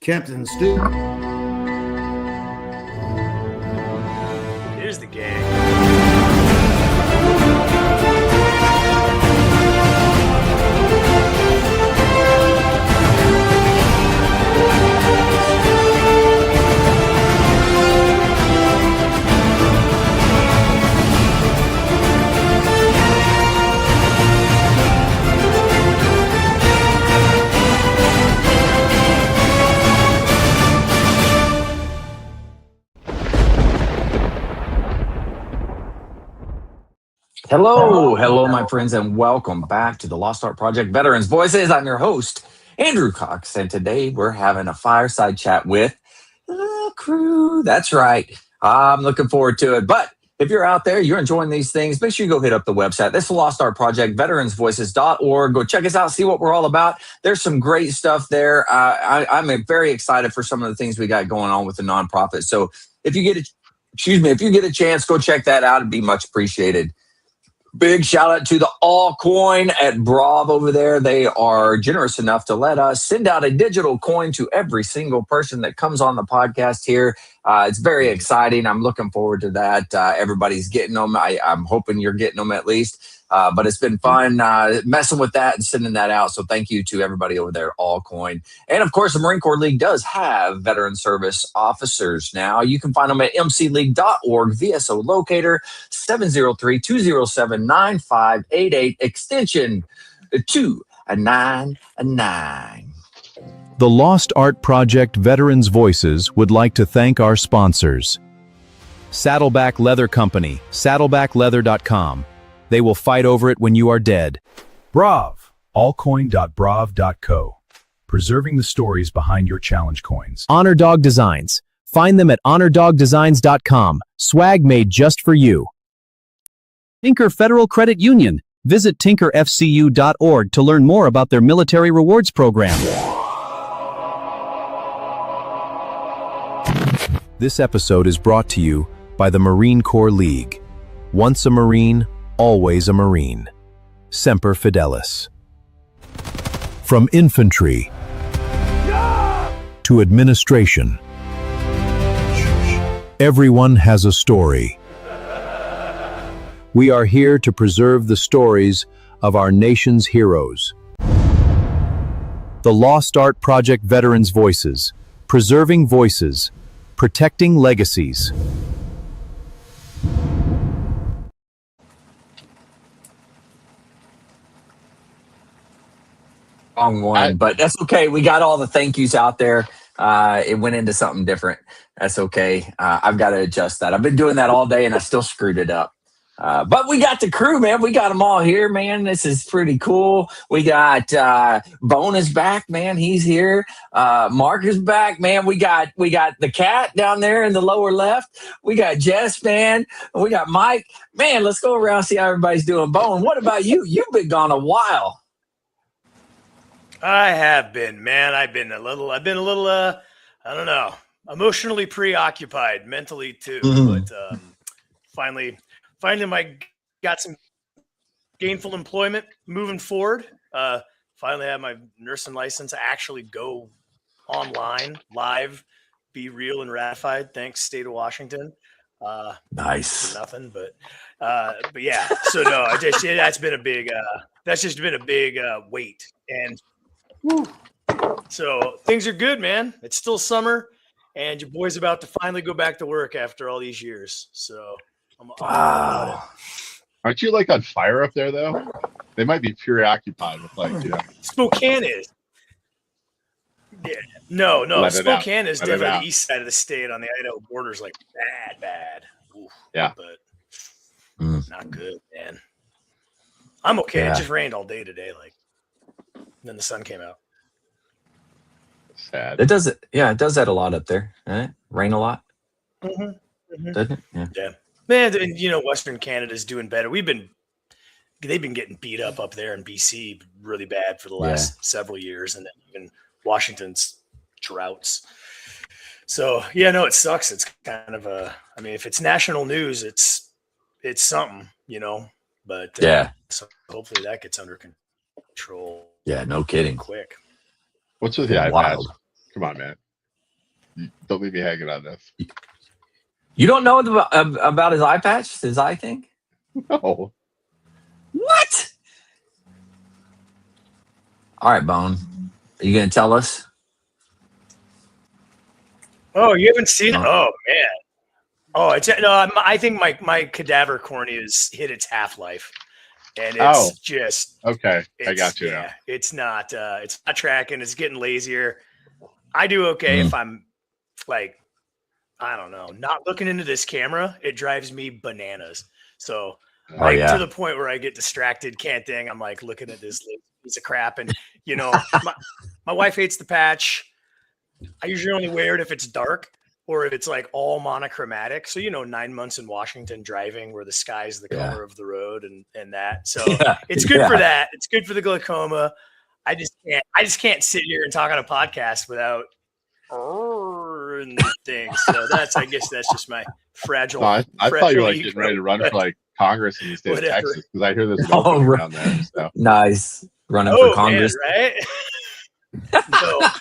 Captain Stu. Here's the gang. Hello, my friends, and welcome back to the Lost Art Project Veterans Voices. I'm your host, Andrew Cox, and today we're having a fireside chat with the crew. That's right. I'm looking forward to it. But if you're out there, you're enjoying these things, make sure you go hit up the website. This is the Lost Art Project, veteransvoices.org. Go check us out, see what we're all about. There's some great stuff there. I'm very excited for some of the things we got going on with the nonprofit. So if you get a chance, go check that out. It'd be much appreciated. Big shout out to the All Coin at Brav over there. They are generous enough to let us send out a digital coin to every single person that comes on the podcast here. It's very exciting. I'm looking forward to that. Everybody's getting them. I'm hoping you're getting them at least. But it's been fun messing with that and sending that out. So thank you to everybody over there at All Coin. And of course, the Marine Corps League does have veteran service officers now. You can find them at mcleague.org, VSO locator 703-207-9588, extension 299. The Lost Art Project Veterans Voices would like to thank our sponsors. Saddleback Leather Company, saddlebackleather.com. They will fight over it when you are dead. Brav, allcoin.brav.co. Preserving the stories behind your challenge coins. Honor Dog Designs. Find them at honordogdesigns.com. Swag made just for you. Tinker Federal Credit Union. Visit tinkerfcu.org to learn more about their military rewards program. This episode is brought to you by the Marine Corps League. Once a Marine, always a Marine. Semper Fidelis. From infantry to administration, everyone has a story. We are here to preserve the stories of our nation's heroes. The Lost Art Project Veterans Voices. Preserving voices. Protecting legacies. Wrong one, but that's okay. We got all the thank yous out there. It went into something different. That's okay. I've got to adjust that. I've been doing that all day and I still screwed it up. But we got the crew, man. We got them all here, man. This is pretty cool. We got Bone is back, man. He's here. Mark is back, man. We got the cat down there in the lower left. We got Jess, man. We got Mike. Man, let's go around and see how everybody's doing. Bone, what about you? You've been gone a while. I have been, man. I've been a little, I don't know, emotionally preoccupied, mentally too. But finally got some gainful employment moving forward. Finally have my nursing license actually go online, live, be real and ratified. Thanks, state of Washington. Nice. Nothing, but yeah. So no, that's been a big. That's just been a big weight, and so things are good, man. It's still summer, and your boy's about to finally go back to work after all these years. So I'm about it. Aren't you like on fire up there though? They might be preoccupied with Spokane is. Yeah, no. Spokane is definitely the east side of the state on the Idaho borders, like bad. Oof, yeah, but not good, man. I'm okay. Yeah. It just rained all day today, then the sun came out. Sad. It does it. Yeah, it does that a lot up there. Right? Rain a lot. Doesn't it? Yeah. Man, and Western Canada's doing better. They've been getting beat up there in BC really bad for the last several years, and then even Washington's droughts. So it sucks. It's kind of if it's national news, it's something, But so hopefully that gets under control. Yeah, no kidding. Quick. What's with the iPads? Wild. Come on, man. Don't leave me hanging on this. You don't know about his eye patch, his eye thing? No. What? All right, Bone. Are you going to tell us? Oh, you haven't seen it? Oh, man. Oh, it's no. I think my cadaver cornea has hit its half-life, and it's just okay. I got you. Yeah, now. It's not tracking. It's getting lazier. I do okay if I'm like, I don't know, not looking into this camera. It drives me bananas. So to the point where I get distracted, can't think. I'm like looking at this piece of crap, and my wife hates the patch. I usually only wear it if it's dark or if it's like all monochromatic. So 9 months in Washington driving where the sky's the color of the road and that. So it's good for that. It's good for the glaucoma. I just can't sit here and talk on a podcast without things. So I guess that's just my fragile. I thought you were like getting ready to run for like Congress in the state of Texas because I hear there's an opening down there. So. Nice. Running for Congress. Man, right?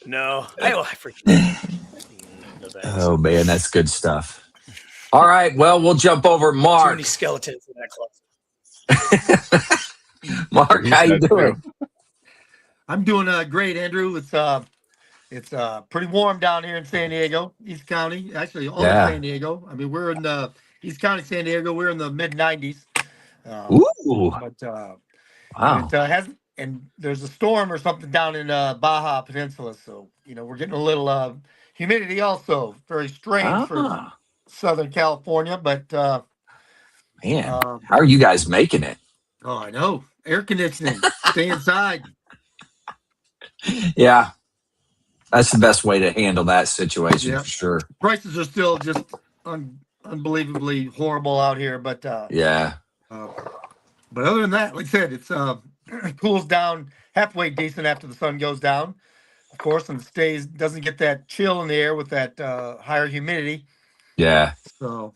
No. I forget. Oh man, that's good stuff. All right, well, we'll jump over Mark. Too many skeletons in that closet. Mark, how you doing? I'm doing great, Andrew. It's pretty warm down here in San Diego, East County. Actually, all of San Diego. I mean, we're in the East County, San Diego. We're in the mid 90s. Ooh. But wow. It hasn't. And there's a storm or something down in Baja Peninsula, so we're getting a little humidity also. Very strange for Southern California, but man, how are you guys making it? Oh, I know. Air conditioning. Stay inside. Yeah, that's the best way to handle that situation for sure. Prices are still just unbelievably horrible out here, but but other than that, like I said, it's it cools down halfway decent after the sun goes down, of course, and doesn't get that chill in the air with that higher humidity. Yeah. So,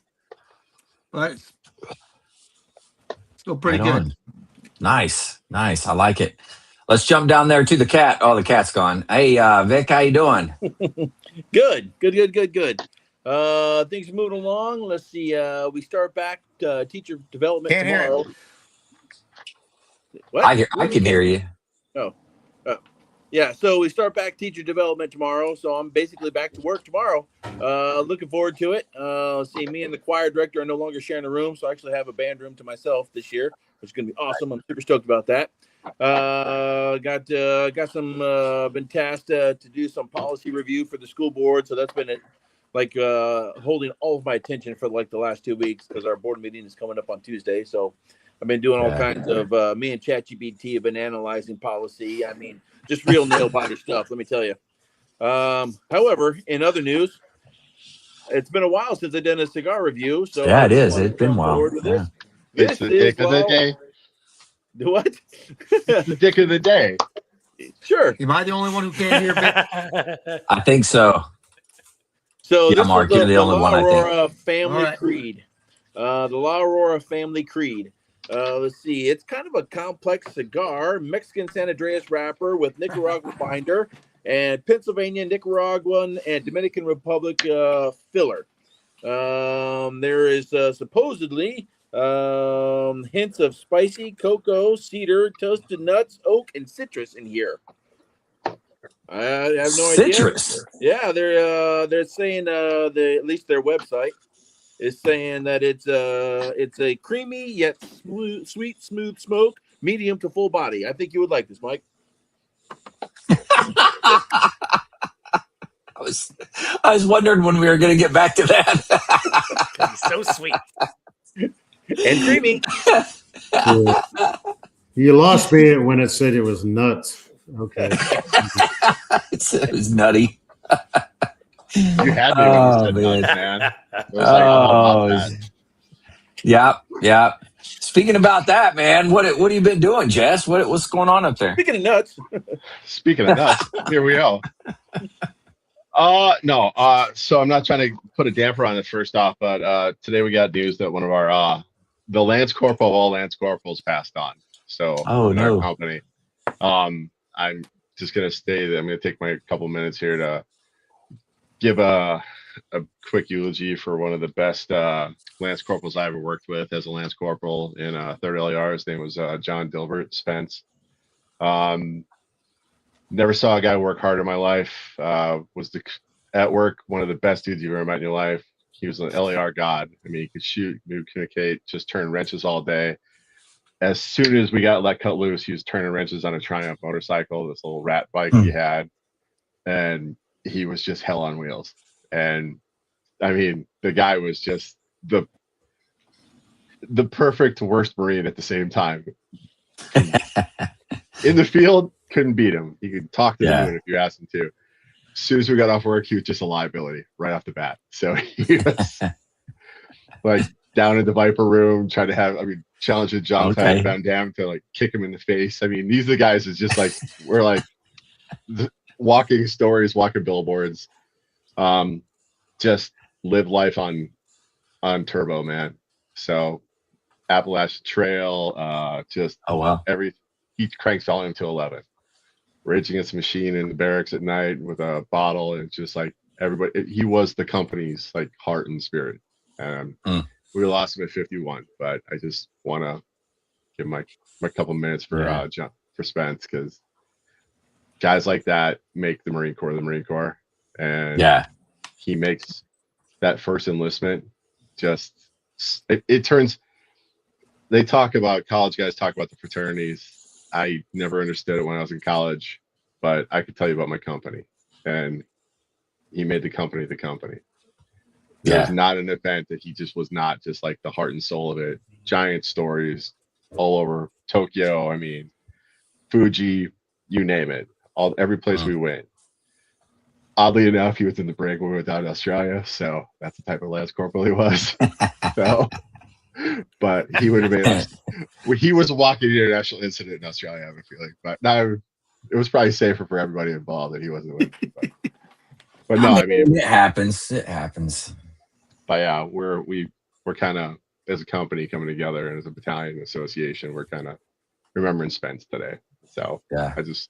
but it's still pretty good. Nice. I like it. Let's jump down there to the cat. Oh, the cat's gone. Hey, Vic, how you doing? Good. Things are moving along. Let's see. We start back teacher development tomorrow. What? I can hear you. Oh. Yeah, so we start back teacher development tomorrow. So I'm basically back to work tomorrow. Looking forward to it. See, me and the choir director are no longer sharing a room, so I actually have a band room to myself this year, which is going to be awesome. I'm super stoked about that. Got some been tasked to do some policy review for the school board, so that's been holding all of my attention for like the last 2 weeks because our board meeting is coming up on Tuesday. So I've been doing all kinds of me and ChatGPT have been analyzing policy. I mean, just real nail biter stuff, let me tell you. However, in other news, it's been a while since I've done a cigar review. So yeah, it is. It's been a while. Yeah. It's the dick of the day. What? It's the dick of the day. Sure. Am I the only one who can't hear Vic? I think so. So yeah, Mark, you're the only one, I think. Family Creed. The La Aurora Family Creed. Let's see. It's kind of a complex cigar. Mexican San Andreas wrapper with Nicaraguan binder and Pennsylvania, Nicaraguan, and Dominican Republic filler. There is supposedly hints of spicy cocoa, cedar, toasted nuts, oak, and citrus in here. I have no idea. Citrus. Yeah, they're saying at least their website is saying that it's a creamy yet sweet, smooth smoke, medium to full body. I think you would like this, Mike. I was wondering when we were going to get back to that. It's so sweet and creamy. You lost me when it said it was nuts. Okay. It was nutty. You had me when you said nuts, man. Yeah. Speaking about that, man, what have you been doing, Jess? What's going on up there? Speaking of nuts. Speaking of nuts, here we go. No. So I'm not trying to put a damper on it first off, but today we got news that one of our the Lance Corporal of all Lance Corporals passed on. So our company. I'm just gonna stay. I'm gonna take my couple minutes here to give a quick eulogy for one of the best Lance Corporals I ever worked with as a Lance Corporal in 3rd LER. His name was John Dilbert Spence. Never saw a guy work harder in my life. At work, one of the best dudes you've ever met in your life. He was an LER god. I mean, he could shoot, he could communicate, just turn wrenches all day. As soon as we got let cut loose, he was turning wrenches on a Triumph motorcycle, this little rat bike he had. And he was just hell on wheels. And I mean, the guy was just the perfect worst Marine at the same time. In the field, couldn't beat him. He could talk to the moon if you asked him to. As soon as we got off work, he was just a liability right off the bat. So he was like down in the Viper room, trying to challenge the John Van Damme to like kick him in the face. I mean, these are the guys that just like we're like walking stories, walking billboards. Just live life on turbo, man. So Appalachian Trail, he cranks volume to 11. Rage Against the Machine in the barracks at night with a bottle, and just like everybody, he was the company's like heart and spirit. We lost him at 51, but I just want to give my couple minutes for for Spence, because guys like that make the Marine Corps, and he makes that first enlistment just it turns. They talk about college guys talk about the fraternities. I never understood it when I was in college, but I could tell you about my company, and he made the company the company. There's not an event that he just was not just like the heart and soul of it. Giant stories all over Tokyo. I mean, Fuji, you name it. Every place we went. Oddly enough, he was in the brig when we were down in Australia, so that's the type of Lance Corporal he was. So, but he would have been. He was a walking international incident in Australia, I have a feeling. But now it was probably safer for everybody involved that he wasn't with me. But no, I mean, it happens. It happens. But yeah, we're kind of, as a company coming together, and as a battalion association, we're kind of remembering Spence today. So I just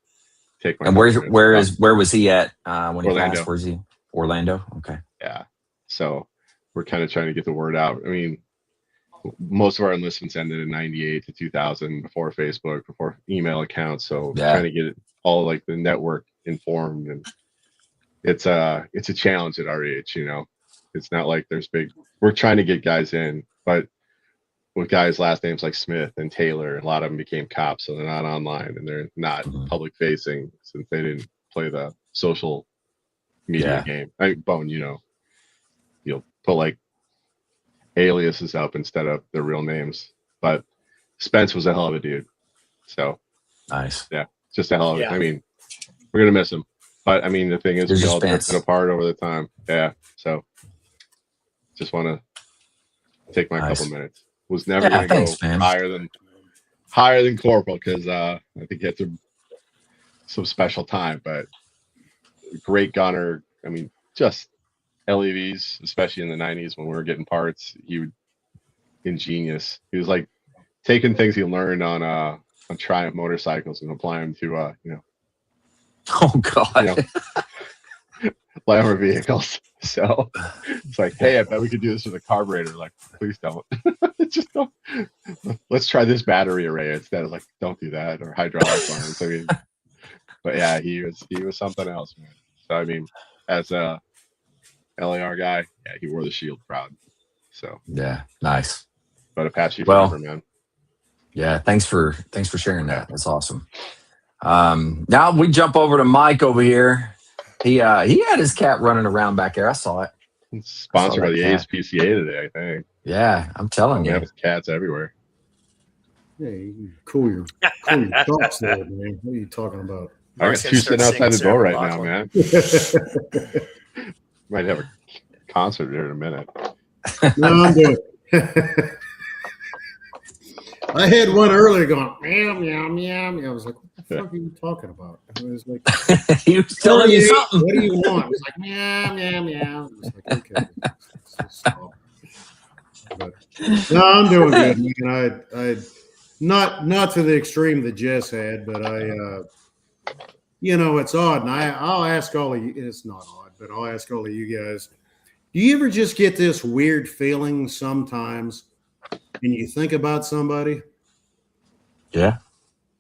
take my. And where was he at when he Orlando. passed? Where's he? Orlando. Okay. Yeah. So we're kind of trying to get the word out. I mean, most of our enlistments ended in 98 to 2000, before Facebook, before email accounts. So trying to get it all like the network informed, and it's a challenge at our age, you know. It's not like we're trying to get guys in, but with guys' last names like Smith and Taylor, a lot of them became cops, so they're not online and they're not public facing, since they didn't play the social media game. Bone, you know, you'll put like aliases up instead of their real names. But Spence was a hell of a dude. So nice. Yeah, just a hell of a. I mean, we're gonna miss him. But I mean, the thing is, we all drifted apart over the time. Yeah. So just want to take my couple minutes. Was never going to go higher than corporal, because I think it's some special time. But great gunner. I mean, just LEVs, especially in the 90s when we were getting parts. He would ingenious. He was like taking things he learned on Triumph motorcycles and applying them to you know. Oh God. You know, Glamour vehicles. So it's like, hey, I bet we could do this with a carburetor. Like, please don't. Just don't. Let's try this battery array instead. Of like, don't do that, or hydraulic lines. I mean, but yeah, he was something else, man. So I mean, as a LAR guy, yeah, he wore the shield proud. So yeah, nice. But Apache forever, man. Yeah, thanks for sharing that. That's awesome. Now we jump over to Mike over here. He had his cat running around back there. I saw it. It's sponsored by the ASPCA today, I think. Yeah, I'm telling you. We have cats everywhere. Yeah, you can cool your thoughts there, man. What are you talking about? I got two sitting outside the door right now, man. Might have a concert here in a minute. No, I'm doing it. I had one earlier going meow meow meow meow. I was like, "What the fuck are you talking about?" I was like, "He was telling you something." What do you want? It was like meow meow meow. I was like, "Okay, stop." But no, I'm doing good, man. I not to the extreme that Jess had, but it's odd, and I'll ask all of you. It's not odd, but I'll ask all of you guys. Do you ever just get this weird feeling sometimes, and you think about somebody? Yeah.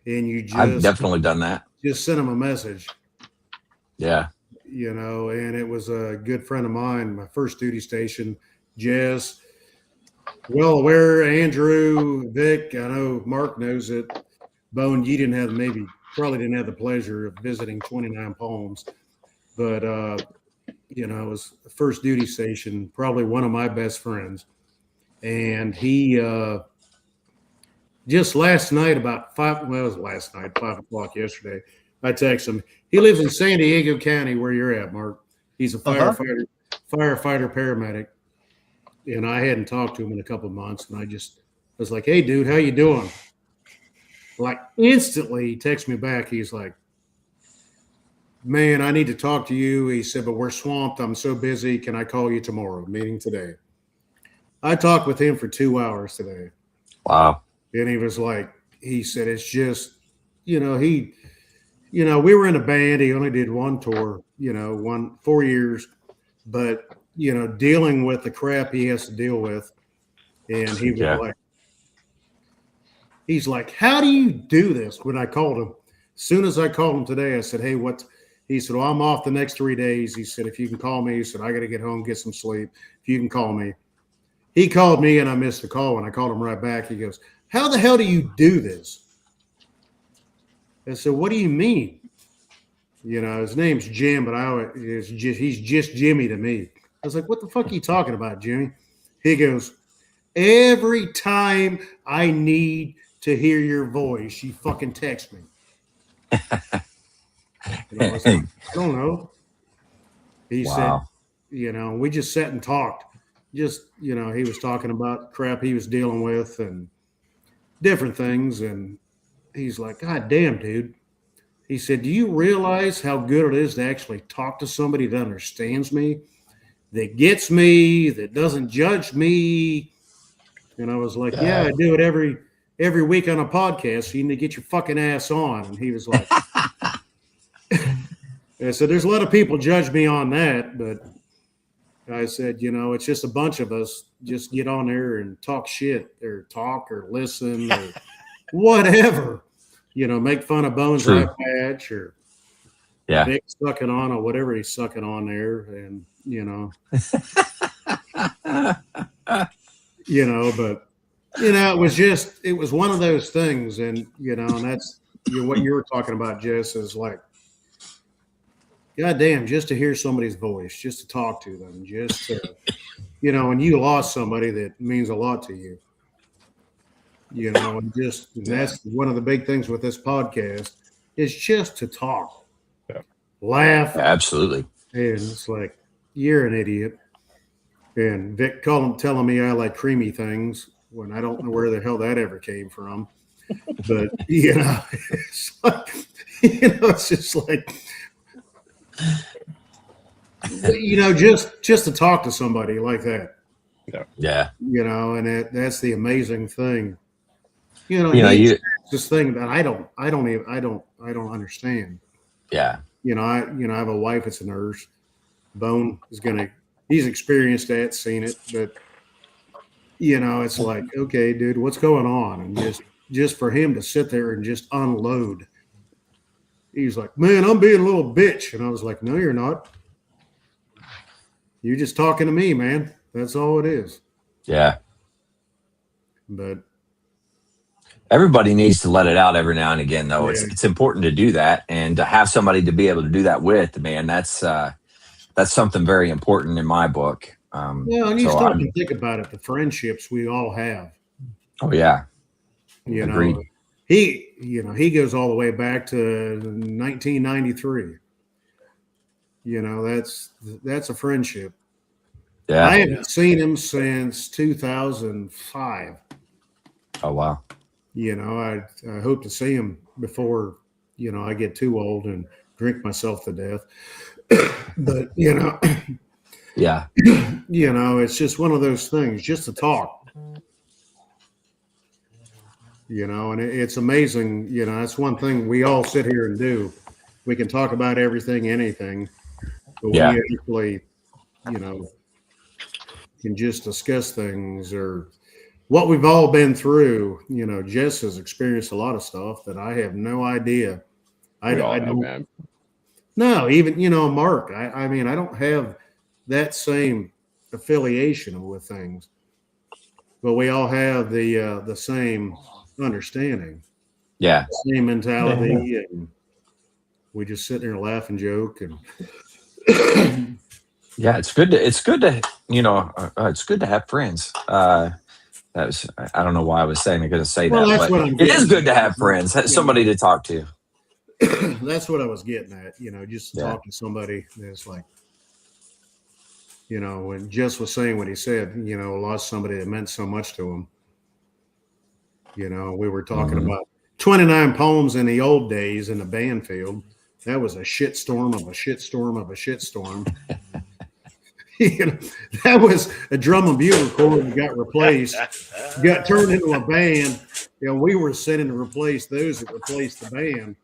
And you I've definitely done that. Just send them a message. Yeah. And it was a good friend of mine, my first duty station, Jess. Well aware, Andrew, Vic, I know Mark knows it. Bone, you probably didn't have the pleasure of visiting 29 Palms, but it was the first duty station, probably one of my best friends. And he just last night about 5 o'clock yesterday, I texted him. He lives in San Diego County where you're at, Mark. He's a firefighter paramedic. And I hadn't talked to him in a couple of months. And I was like, hey, dude, how you doing? Like instantly he texts me back. He's like, man, I need to talk to you. He said, but we're swamped. I'm so busy. Can I call you tomorrow? Meeting today. I talked with him for 2 hours today. Wow. And he was like, he said, it's just, we were in a band. He only did one tour, 4 years, but, dealing with the crap he has to deal with. And he was he's like, how do you do this? When I called him, as soon as I called him today, I said, hey, he said, well, I'm off the next 3 days. He said, if you can call me, he said, I got to get home, get some sleep. If you can call me. He called me and I missed the call. And I called him right back. He goes, how the hell do you do this? I said, what do you mean? His name's Jim, but he's just Jimmy to me. I was like, what the fuck are you talking about, Jimmy? He goes, every time I need to hear your voice, you fucking text me. I was like, I don't know. He said, we just sat and talked. He was talking about crap he was dealing with and different things. And he's like, God damn, dude. He said, do you realize how good it is to actually talk to somebody that understands me, that gets me, that doesn't judge me? And I was like, yeah, I do it every week on a podcast. So you need to get your fucking ass on. And he was like, I said, there's a lot of people judge me on that, but I said, it's just a bunch of us just get on there and talk shit or talk or listen or whatever, make fun of Bones eye patch or Vic sucking on or whatever he's sucking on there. And, but, it was one of those things. And, and that's what you were talking about, Jess, is like, God damn, just to hear somebody's voice, just to talk to them, just to, and you lost somebody that means a lot to you, and that's one of the big things with this podcast is just to talk, laugh. Absolutely. And it's like, you're an idiot. And Vic telling me I like creamy things when I don't know where the hell that ever came from. But, it's like, it's just like, just to talk to somebody like that. Yeah. And that's the amazing thing. This thing that I don't understand. Yeah. I have a wife that's a nurse. Bone he's experienced that, seen it, but it's like, okay, dude, what's going on? And just for him to sit there and just unload. He's like, man, I'm being a little bitch. And I was like, no, you're not. You're just talking to me, man. That's all it is. Yeah. But everybody needs to let it out every now and again, though. Yeah. It's important to do that, and to have somebody to be able to do that with, man, that's something very important in my book. And you start to think about it, the friendships we all have. Oh yeah. Agreed. He goes all the way back to 1993. That's a friendship. Yeah. I haven't seen him since 2005. Oh wow. I hope to see him before I get too old and drink myself to death. But yeah. It's just one of those things, just to talk. And it's amazing. That's one thing we all sit here and do. we can talk about everything, anything, but Yeah. when you actually, you know, can just discuss things or what we've all been through. You know, Jess has experienced a lot of stuff that I have no idea. I don't. Man. No, even Mark. I mean, I don't have that same affiliation with things, but we all have the same understanding, Yeah. same mentality, and we just sit there and laugh and joke and. Yeah, it's good to it's good to have friends. That was, I don't know why I was saying I couldn't say Well, that, that's but what I'm it is getting good to at. have friends, somebody to talk to. That's what I was getting at. Just to talk to somebody that's like, when Jess was saying what he said, lost somebody that meant so much to him. We were talking about 29 poems in the old days in the band field. That was a shitstorm of a shitstorm of a shitstorm. That was a drum and bugle chord that got replaced, got turned into a band. We were sending to replace those that replaced the band.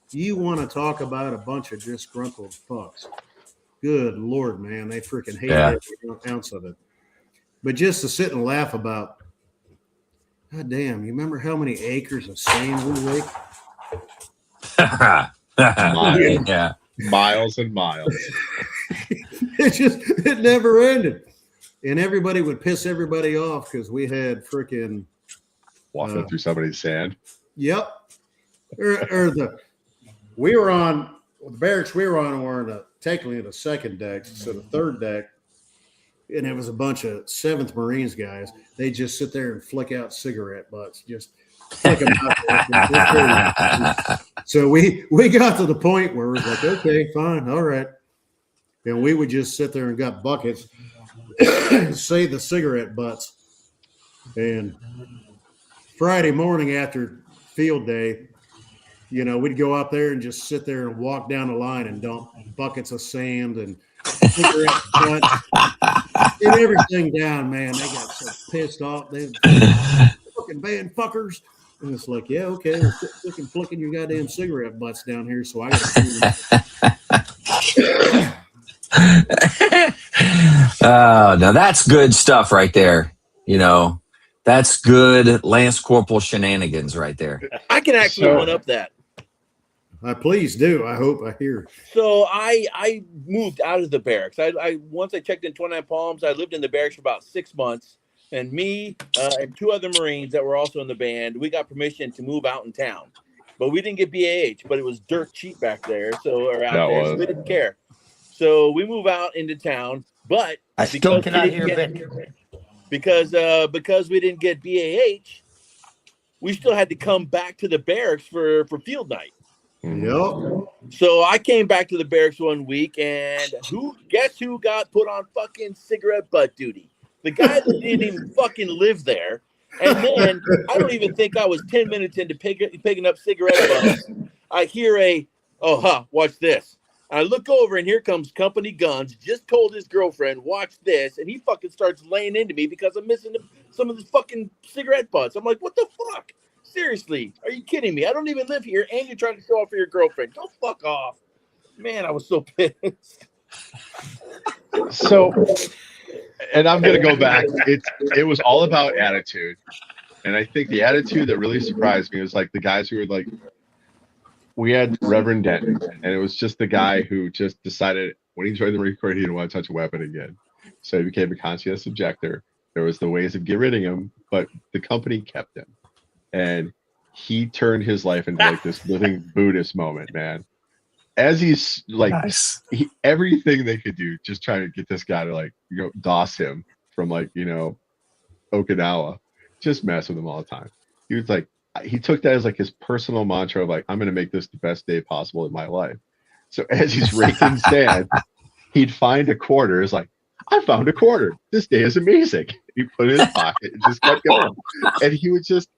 You want to talk about a bunch of disgruntled fucks. Good Lord, man. They freaking hated every ounce of it. But just to sit and laugh about, God damn, you remember how many acres of sand we raked? Yeah. Miles and miles. It never ended. And everybody would piss everybody off because we had freaking walking through somebody's sand. Yep. We were on the barracks we were on were technically in the second deck. So the third deck, and it was a bunch of 7th Marines guys. They just sit there and flick out cigarette butts, just flick them out. So we got to the point where it was like, okay, fine, all right. And we would just sit there and got buckets, save the cigarette butts. And Friday morning after field day, we'd go up there and just sit there and walk down the line and dump buckets of sand and cigarette butts and everything down, man. They got so pissed off. They fucking band fuckers. And it's like, yeah, okay, well, quit flicking your goddamn cigarette butts down here so I got now that's good stuff right there. That's good Lance Corporal shenanigans right there. I can actually one up that. Please do. I hope I hear. So I moved out of the barracks. I once I checked in 29 Palms, I lived in the barracks for about 6 months. And me and 2 other Marines that were also in the band, we got permission to move out in town. But we didn't get BAH, but it was dirt cheap back there. So we didn't care. So we move out into town. But I still cannot hear Vic. Because we didn't get BAH, we still had to come back to the barracks for field night. Yep. So I came back to the barracks one week, and guess who got put on fucking cigarette butt duty? The guy that didn't even fucking live there. And then I don't even think I was 10 minutes into picking up cigarette butts. I hear watch this. I look over, and here comes Company Guns. Just told his girlfriend, watch this. And he fucking starts laying into me because I'm missing some of his fucking cigarette butts. I'm like, what the fuck? Seriously, are you kidding me? I don't even live here, and you're trying to show off for your girlfriend. Go fuck off. Man, I was so pissed. So, and I'm going to go back. It was all about attitude. And I think the attitude that really surprised me was like the guys who were like, we had Reverend Denton, and it was just the guy who just decided when he joined the Marine Corps, he didn't want to touch a weapon again. So he became a conscientious objector. There was the ways of getting rid of him, but the company kept him. And he turned his life into like this living Buddhist moment, man. As he's like, everything they could do, just trying to get this guy to like, doss him from like, Okinawa, just mess with him all the time. He was like, he took that as like his personal mantra of like, I'm going to make this the best day possible in my life. So as he's raking sand, he'd find a quarter. It's like, I found a quarter. This day is amazing. He put it in his pocket and just kept going. And he would just,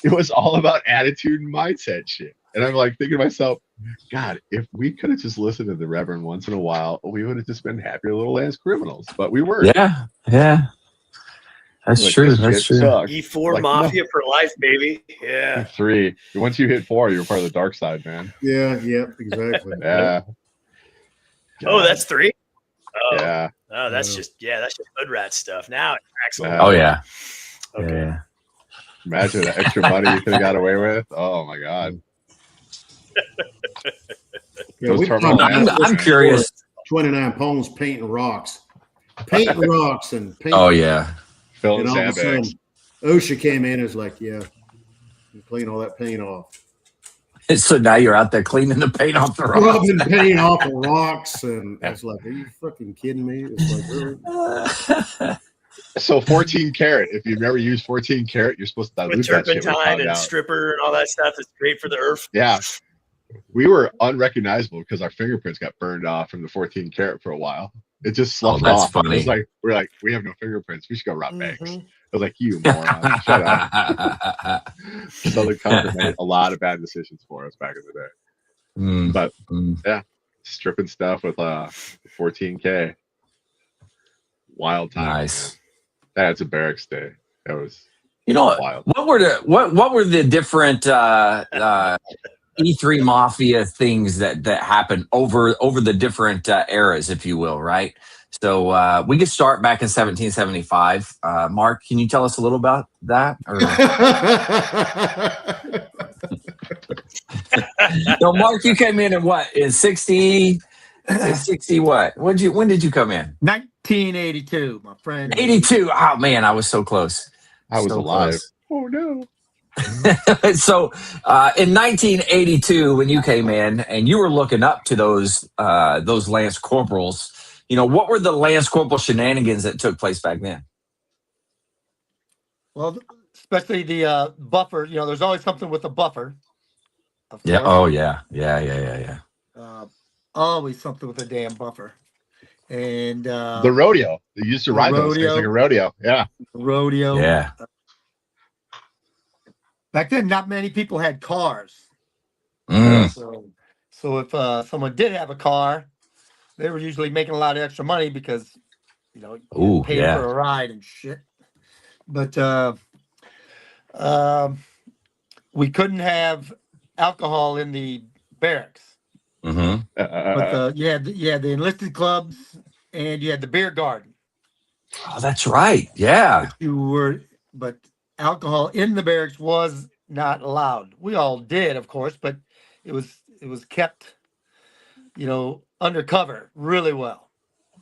it was all about attitude and mindset shit. And I'm like thinking to myself, God, if we could have just listened to the Reverend once in a while, we would have just been happier little ass criminals. But we weren't. Yeah. That's like, true. this That's shit true. sucks. E4 Like, Mafia for life, baby. Yeah. 3. Once you hit 4, you're part of the dark side, man. Yeah, exactly. Yeah. Oh, God. that's 3? Oh. Yeah. Oh, that's just hood rat stuff. Now it tracks a Yeah. little. Oh yeah. Okay. Yeah. Imagine the extra money you could have got away with. Oh my God. Yeah, Those we terminal talked ads, about this I'm man. curious. 29 pounds painting rocks. Painting rocks and painting. Oh yeah. Filling And all of a sandbags. sudden, OSHA came in and was like, yeah, you clean all that paint off. So now you're out there cleaning the paint off the rocks. Rubbing paint off the rocks. And it's like, are you fucking kidding me? It's like, really? So 14 karat. If you've never used 14 karat, you're supposed to dilute With that shit. We turpentine found and out. stripper and all that stuff. It's great for the earth. Yeah. We were unrecognizable because our fingerprints got burned off from the 14 karat for a while. It just sloughed that's off. funny. It was like, we're like, we have no fingerprints. We should go rob banks. Mhm. I was like, you moron. Shut up. Southern Comfort made a lot of bad decisions for us back in the day. Mm, But mm. yeah, stripping stuff with 14K. Wild time. Nice. Man. That's a barracks day. That was You know wild. what were the different E3 Mafia things that happened over the different eras, if you will, right? So we could start back in 1775. Mark, can you tell us a little about that? Or... No, Mark, you came in what? In 60 what? When did you come in? 1982, my friend. 82. Oh man, I was so close. I was So alive. close. Oh no. So in 1982, when you came in and you were looking up to those Lance Corporals, you know, what were the Lance Corporal shenanigans that took place back then? Well, especially the buffer. You know, there's always something with the buffer. Yeah. course. Oh yeah. Always something with the damn buffer. And The rodeo. They used to ride those things like a rodeo. Yeah. rodeo. Yeah. Back then, not many people had cars. Mm. So if someone did have a car, they were usually making a lot of extra money because, you know, Ooh, paying yeah. for a ride and shit. But we couldn't have alcohol in the barracks. Mm-hmm. But you had the enlisted clubs and you had the beer garden. Oh, that's right. Yeah. But alcohol in the barracks was not allowed. We all did, of course, but it was kept, you know, undercover really well.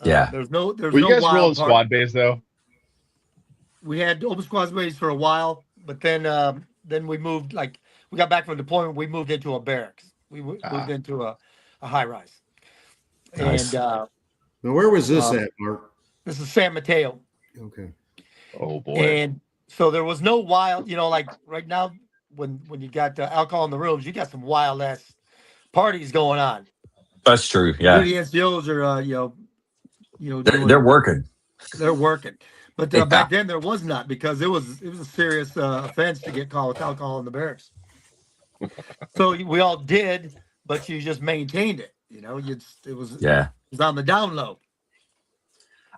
Yeah. There's no Were you guys wild rolling part. squad bays though? We had open squad bays for a while, but then we moved. Like we got back from deployment, we moved into a barracks. We moved into a high rise. Nice. And Now, where was this at, Mark? this is San Mateo. Okay. Oh boy. And so there was no wild, you know, like right now when you got alcohol in the rooms, you got some wild ass parties going on. That's true. Yeah. The NCOs are, They're working. They're working. But Yeah. back then there was not, because it was a serious offense to get caught with alcohol in the barracks. So we all did, but you just maintained it. You know, it was on the down low.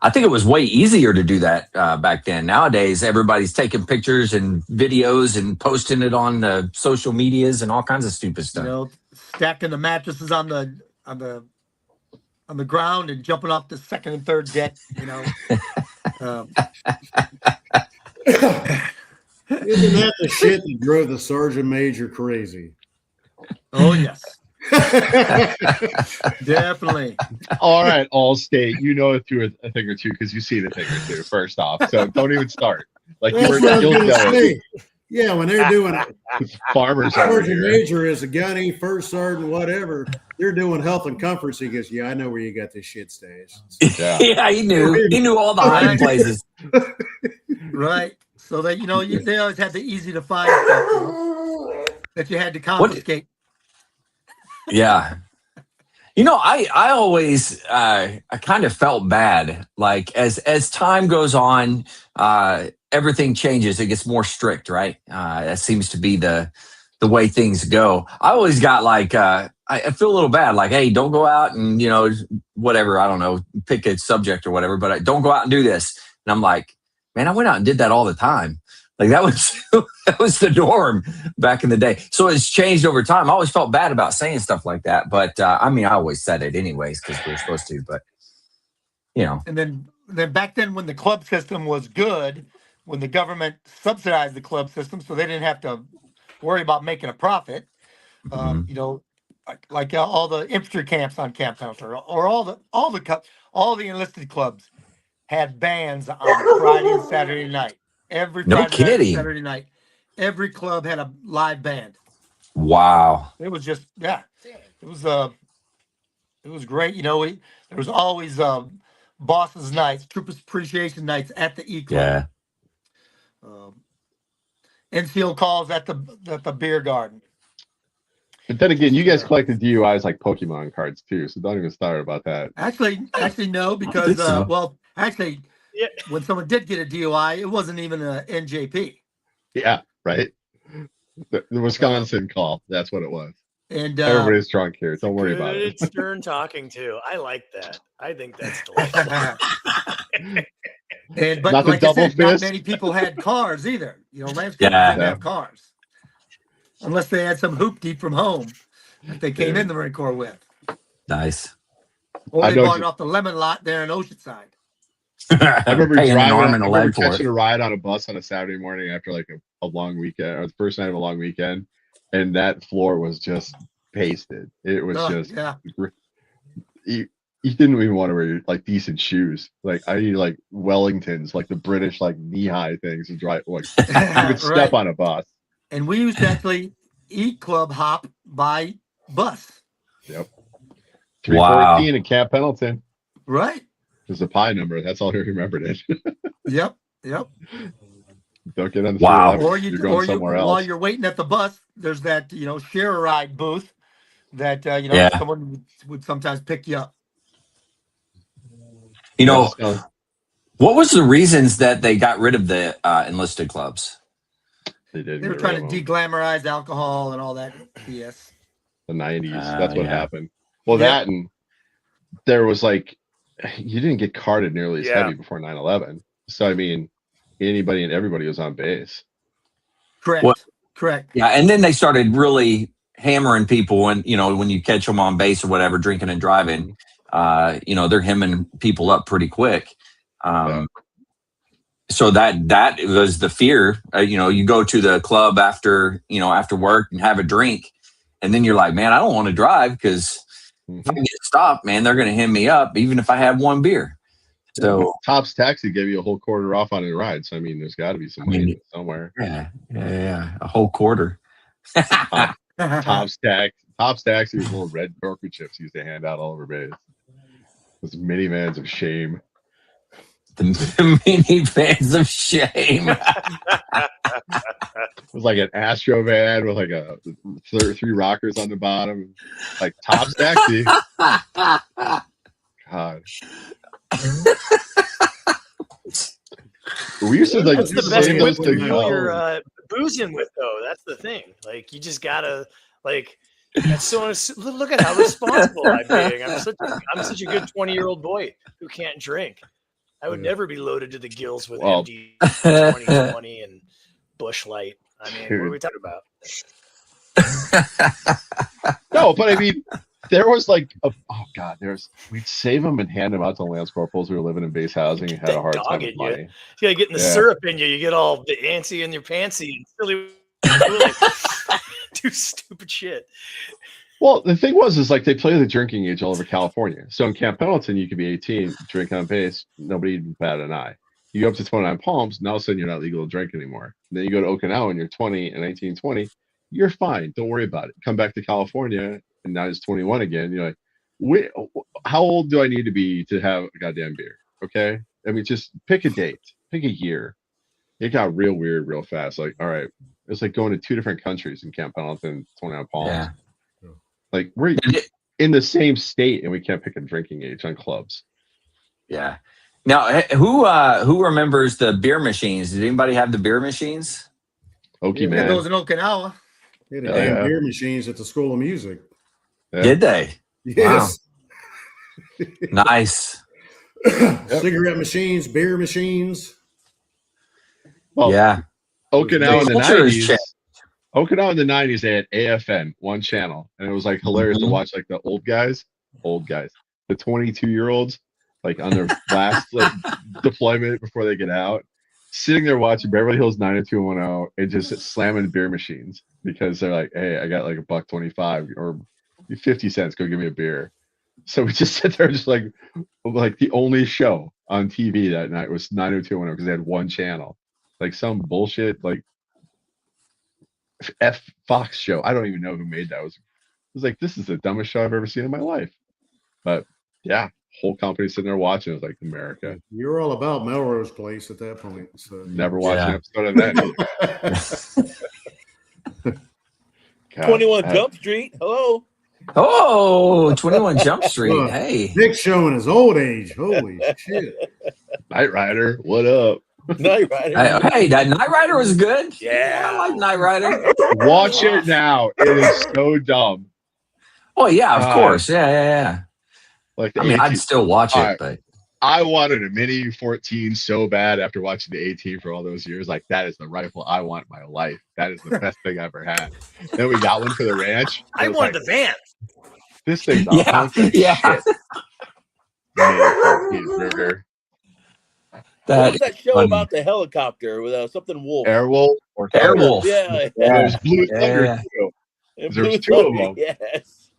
I think it was way easier to do that back then. Nowadays, everybody's taking pictures and videos and posting it on the social medias and all kinds of stupid stuff. You know, stacking the mattresses on the ground and jumping off the second and third deck. You know. Isn't that the shit that drove the sergeant major crazy? Oh yes. Definitely. All right, Allstate. You know it through a thing or two because you've seen a thing or two. First off, so don't even start. Like you That's were, what I was you'll gonna know it. say. Yeah, when they're doing it, Farmers over sergeant here. major is a gunny, first sergeant, whatever. They're doing health and comforts. He goes, yeah, I know where you got this shit stashed. Yeah. Yeah, he knew all the hiding places. Right. So that, you know, they always had the easy to find stuff, you know, that you had to confiscate. Yeah. You know, I always I kind of felt bad. Like as time goes on, everything changes. It gets more strict, right? That seems to be the way things go. I always got like I feel a little bad. Like, hey, don't go out and, you know, whatever. I don't know, pick a subject or whatever. But don't go out and do this. And I'm like, man, I went out and did that all the time. Like that was that was the norm back in the day. So it's changed over time. I always felt bad about saying stuff like that, but I mean, I always said it anyways because we were supposed to. But you know, And then back then, when the club system was good, when the government subsidized the club system, so they didn't have to worry about making a profit. You know, like all the infantry camps on Camp Pendleton, or all the enlisted clubs had bands on Friday and Saturday night. Every no Friday night and kidding. Saturday night, every club had a live band. Wow. It was just it was great. You know, there was always bosses nights, troopers appreciation nights at the E Club. Yeah. NCO calls at the beer garden. But then again, you guys collected DUIs like Pokemon cards too, so don't even start about that. Actually, no, because Yeah. when someone did get a DUI, it wasn't even a NJP. Yeah, right. The Wisconsin call. That's what it was. And everybody's drunk here. Don't worry about it. Good stern talking too. I like that. I think that's delightful. But not like I said, fist. not many people had cars either. You know, Lance didn't have cars unless they had some hoopty from home that they came in the Marine Corps with. Nice. Or they bought it off the lemon lot there in Oceanside. I remember catching a ride on a bus on a Saturday morning after like a long weekend, or the first night of a long weekend, and that floor was just pasted. It was you didn't even want to wear like decent shoes. Like I need like Wellingtons, like the British like knee-high things to drive. Like you could step on a bus. And we used to actually eat club hop by bus. Yep. 314 in Camp Pendleton. Right. There's a pie number. That's all I remembered it. Yep. Don't get on the Or you're going somewhere else. While you're waiting at the bus, there's that share a ride booth that someone would sometimes pick you up. You know, what was the reasons that they got rid of the enlisted clubs? They were trying to deglamorize alcohol and all that BS. The 90s. That's what happened. Well, that and there was like, you didn't get carded nearly as heavy before 9/11. So, I mean, anybody and everybody was on base. Correct. Yeah. And then they started really hammering people when you catch them on base or whatever, drinking and driving, they're hemming people up pretty quick. So that was the fear. You go to the club after work and have a drink, and then you're like, man, I don't want to drive because if I get stopped, man, they're going to hem me up even if I have one beer. So Top's Taxi gave you a whole quarter off on a ride. So I mean, there's got to be some money somewhere. Yeah, a whole quarter. Top's Taxi was little red Yorker chips used to hand out all over base. Those minivans of shame. The minivans of shame. It was like an Astro van with like a 3 rockers on the bottom, like Top's Taxi. God. We used to like that's the best whip to fuel your boozing with, though. That's the thing. Like you just gotta like. That's so. Look at how responsible I'm being. I'm such a good 20-year-old boy who can't drink. I would never be loaded to the gills with MD 2020 and Busch Light. I mean, what are we talking about? No, but I mean, there was like we'd save them and hand them out to Lance Corporals who were living in base housing and had a hard time with money. You gotta get the syrup in you. You get all the antsy in your pantsy and silly. Do stupid shit. Well, the thing is like they play the drinking age all over California. So in Camp Pendleton, you could be 18, drink on base, nobody even bat an eye. You go up to 29 Palms, now all of a sudden you're not legal to drink anymore. And then you go to Okinawa and you're 20 and 19, 20, you're fine. Don't worry about it. Come back to California and now it's 21 again. You're like, how old do I need to be to have a goddamn beer? Okay. I mean, just pick a date, pick a year. It got real weird real fast. Like, all right, it's like going to 2 different countries in Camp Pendleton, 29 Palms. Yeah. Like we're in the same state and we can't pick a drinking age on clubs. Yeah. Now, who remembers the beer machines? Did anybody have the beer machines? Okie man. Those in Okinawa. They had beer machines at the School of Music. Yeah. Did they? Yes. Wow. Nice. Cigarette machines, beer machines. Well, yeah. Okinawa in the Culture has 90s. changed. Okinawa in the 90s, they had AFN, one channel. And it was like hilarious to watch like the old guys, the 22-year-olds, like on their last like deployment before they get out, sitting there watching Beverly Hills 90210 and just slamming beer machines because they're like, hey, I got like $1.25 or 50 cents, go give me a beer. So we just sit there just like the only show on TV that night was 90210 because they had one channel. Like some bullshit like Fox show. I don't even know who made that. It was like, this is the dumbest show I've ever seen in my life. But yeah, whole company sitting there watching. It was like America. You're all about Melrose Place at that point. So Never watched an episode of that either. 21 Jump Street. Hello. Oh, 21 Jump Street. Hey. Nick's showing his old age. Holy shit. Knight Rider, what up? Knight Rider. Hey, that Knight Rider was good. Yeah. I like Knight Rider. Watch it now. It is so dumb. Oh, yeah, of course. Yeah. Like I mean, I'd still watch it, but I wanted a Mini U14 so bad after watching the AT for all those years. Like, that is the rifle I want in my life. That is the best thing I ever had. Then we got one for the ranch. I wanted the van. This thing's a hunk of shit. Burger. What was that show about the helicopter with something wolf? Airwolf or Airwolf. Yeah. There's Blue Thunder too. There's two of them. Yes.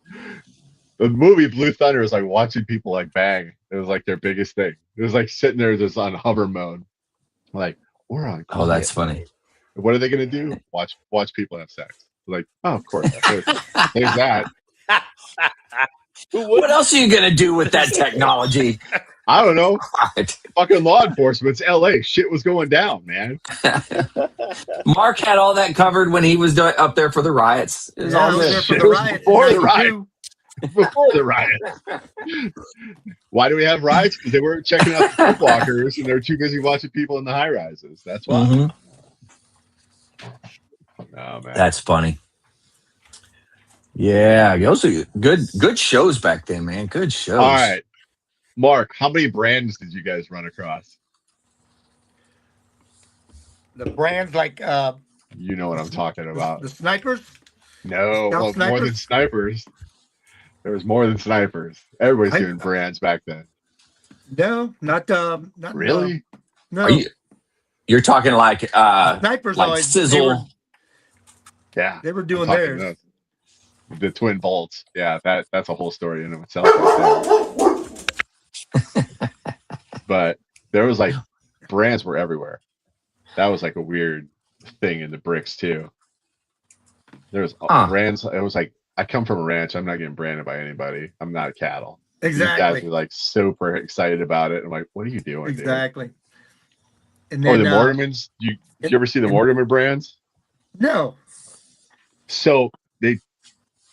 The movie Blue Thunder is like watching people like bang. It was like their biggest thing. It was like sitting there just on hover mode. Like, we're on. Oh, that's funny. What are they gonna do? Watch people have sex. Like, oh, of course. There's that. What else are you gonna do with that technology? I don't know. Fucking law enforcement. It's LA. Shit was going down, man. Mark had all that covered when he was up there for the riots. It was all good. Before the riot. Before the riot. Why do we have riots? Because they weren't checking out the walkers and they were too busy watching people in the high rises. That's why. Mm-hmm. Oh, man. That's funny. Yeah, those are good shows back then, man. Good shows. All right. Mark, how many brands did you guys run across? The brands like you know what I'm talking about. The snipers? No, well, more than snipers. There was more than snipers. Everybody's doing brands back then. No, not really. No, you're talking like snipers, like always, Sizzle. They were doing theirs. The twin bolts. Yeah, that's a whole story in itself. Right but there was like brands were everywhere. That was like a weird thing in the bricks too. There was brands. It was like, I come from a ranch. I'm not getting branded by anybody. I'm not a cattle. Exactly. These guys were like super excited about it. I'm like, what are you doing? Exactly. Dude? And then, the Mortimans. Did you ever see the Mortimer brands? No. So they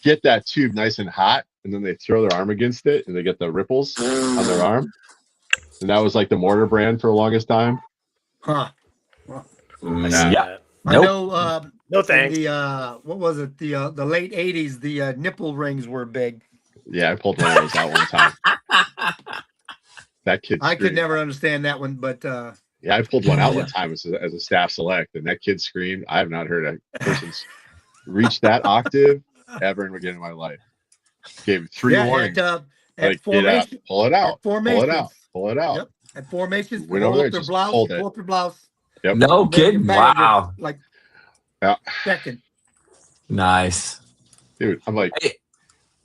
get that tube nice and hot, and then they throw their arm against it, and they get the ripples on their arm. And that was like the mortar brand for the longest time. Huh. Yeah. I know. No thanks. What was it? The late '80s. The nipple rings were big. Yeah, I pulled one of those out one time. That kid. I could never understand that one, but yeah, I pulled one out one time as a staff select, and that kid screamed. I have not heard a person reach that octave ever again in my life. Gave 3 warnings. At formation, pull it out. Pull it out. Pull it out. Yep. At formations, went over there, their just blouse, pulled it. pull up their blouse. Yep. No kidding. Wow. Like second. Nice. Dude, I'm like,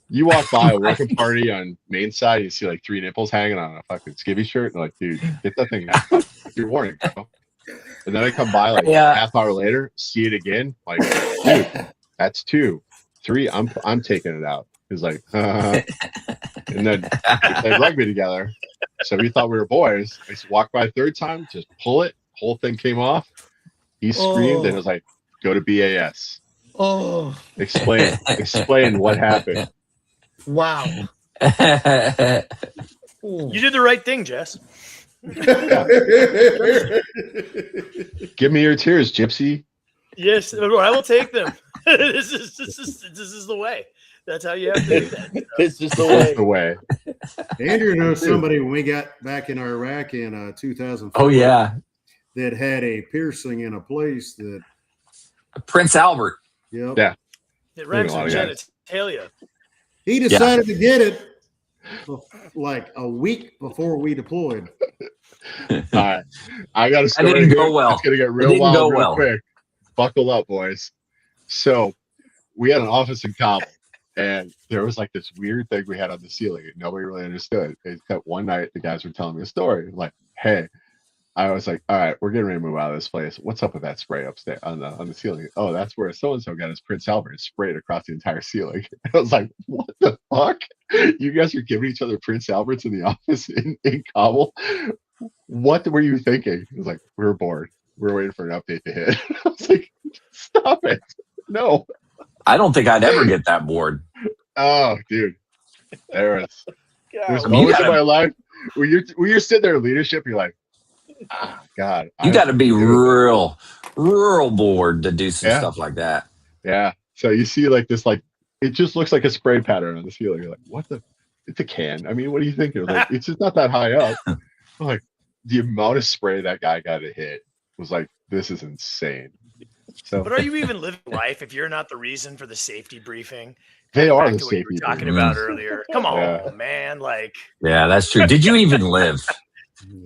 you walk by a working party on Main Side, you see like 3 nipples hanging on a fucking skivvy shirt, and like, dude, get that thing out. Your warning, bro. And then I come by like a half hour later, see it again, like, dude, that's 2. 3, I'm taking it out. He's like, and then we played rugby together. So we thought we were boys. I walked by a 3rd time, just pull it. Whole thing came off. He screamed and it was like, go to BAS. Oh. Explain what happened. Wow. You did the right thing, Jess. Give me your tears, Gypsy. Yes, I will take them. This is the way. That's how you have to do that. It's just the way. Andrew knows somebody when we got back in Iraq in 2004. Oh yeah. that had a piercing in a place that Prince Albert. Yep. Yeah. It rhymes with genitalia. He decided to get it like a week before we deployed. All right. I got a story. That didn't go well. It's gonna get real wild real quick. Buckle up, boys. So we had an office in Kabul, and there was like this weird thing we had on the ceiling. Nobody really understood. Except one night the guys were telling me a story. Like, hey, I was like, all right, we're getting ready to move out of this place. What's up with that spray upstairs on the ceiling? Oh, that's where so and so got his Prince Albert sprayed across the entire ceiling. I was like, what the fuck? You guys are giving each other Prince Alberts in the office in Kabul? What were you thinking? It was like, we were bored. We were waiting for an update to hit. I was like, stop it. No. I don't think I'd ever get that bored. Oh, dude. There's moments in my life where you're sitting there in leadership, you're like, ah, God. You got to be real bored to do some stuff like that. Yeah. So you see like this, like, it just looks like a spray pattern on the ceiling. You're like, what the? It's a can. I mean, what do you think? Like, it's just not that high up. I'm like, the amount of spray that guy got to hit was like, this is insane. So, but are you even living life if you're not the reason for the safety briefing? They are the safety safety we were talking about earlier. Come on, man. Like, yeah, that's true. Did you even live?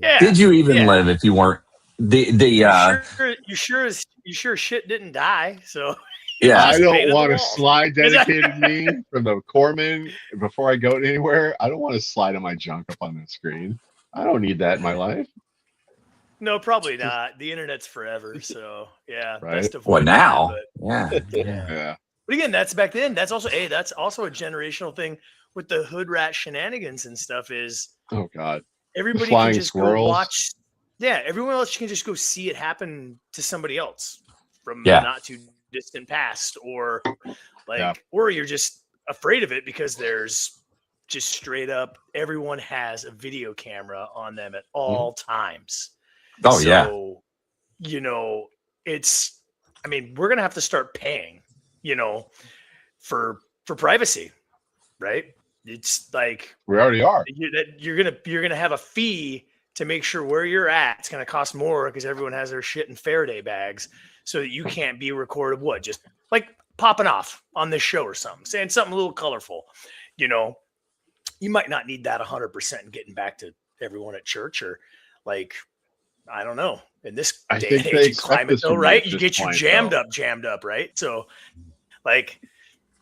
Yeah. Did you even live if you weren't you sure shit didn't die? So yeah, I don't want a slide dedicated to me from the corpsman before I go anywhere. I don't want to slide on my junk up on the screen. I don't need that in my life. No, probably not. The internet's forever, so yeah. Right. Best of well, now, that, yeah. But again, that's back then. That's also a generational thing with the hood rat shenanigans and stuff. Is oh god, everybody can just go watch. Yeah, everyone else can just go see it happen to somebody else from not too distant past, or or you're just afraid of it because there's just straight up everyone has a video camera on them at all times. Oh, so, you know, it's, I mean, we're going to have to start paying, you know, for privacy, right? It's like, we already are. You're going to have a fee to make sure where you're at. It's going to cost more because everyone has their shit in Faraday bags so that you can't be recorded. What? Just like popping off on this show or something, saying something a little colorful, you know, you might not need that 100% in getting back to everyone at church or like, I don't know. In this day and age climate, though, right? You get you jammed up, right? So, like,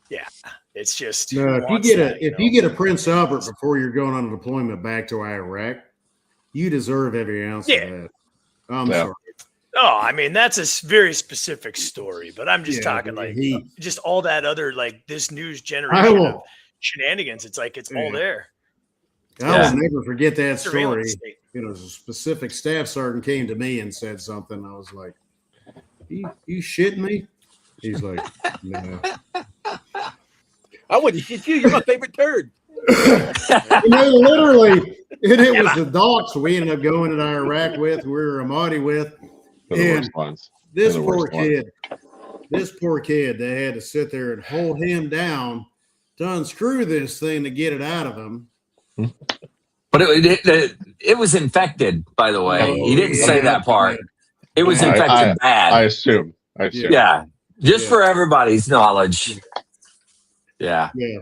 yeah, it's just. No, if you get a Prince Albert before you're going on a deployment back to Iraq, you deserve every ounce of that. I'm sorry. Oh, I mean, that's a very specific story, but I'm just talking like just all that other like this news generation of shenanigans. It's like it's all there. I will never forget that story. You know, a specific staff sergeant came to me and said something. I was like, you shitting me? He's like, no. I wouldn't shit you. You're my favorite turd. You know, literally, it was the docs we ended up going to Iraq with. We were Ramadi with. And this poor kid, they had to sit there and hold him down to unscrew this thing to get it out of him. But it was infected, by the way. He didn't say that part. It was infected bad. I assume. Yeah. Just for everybody's knowledge. Yeah. Yeah.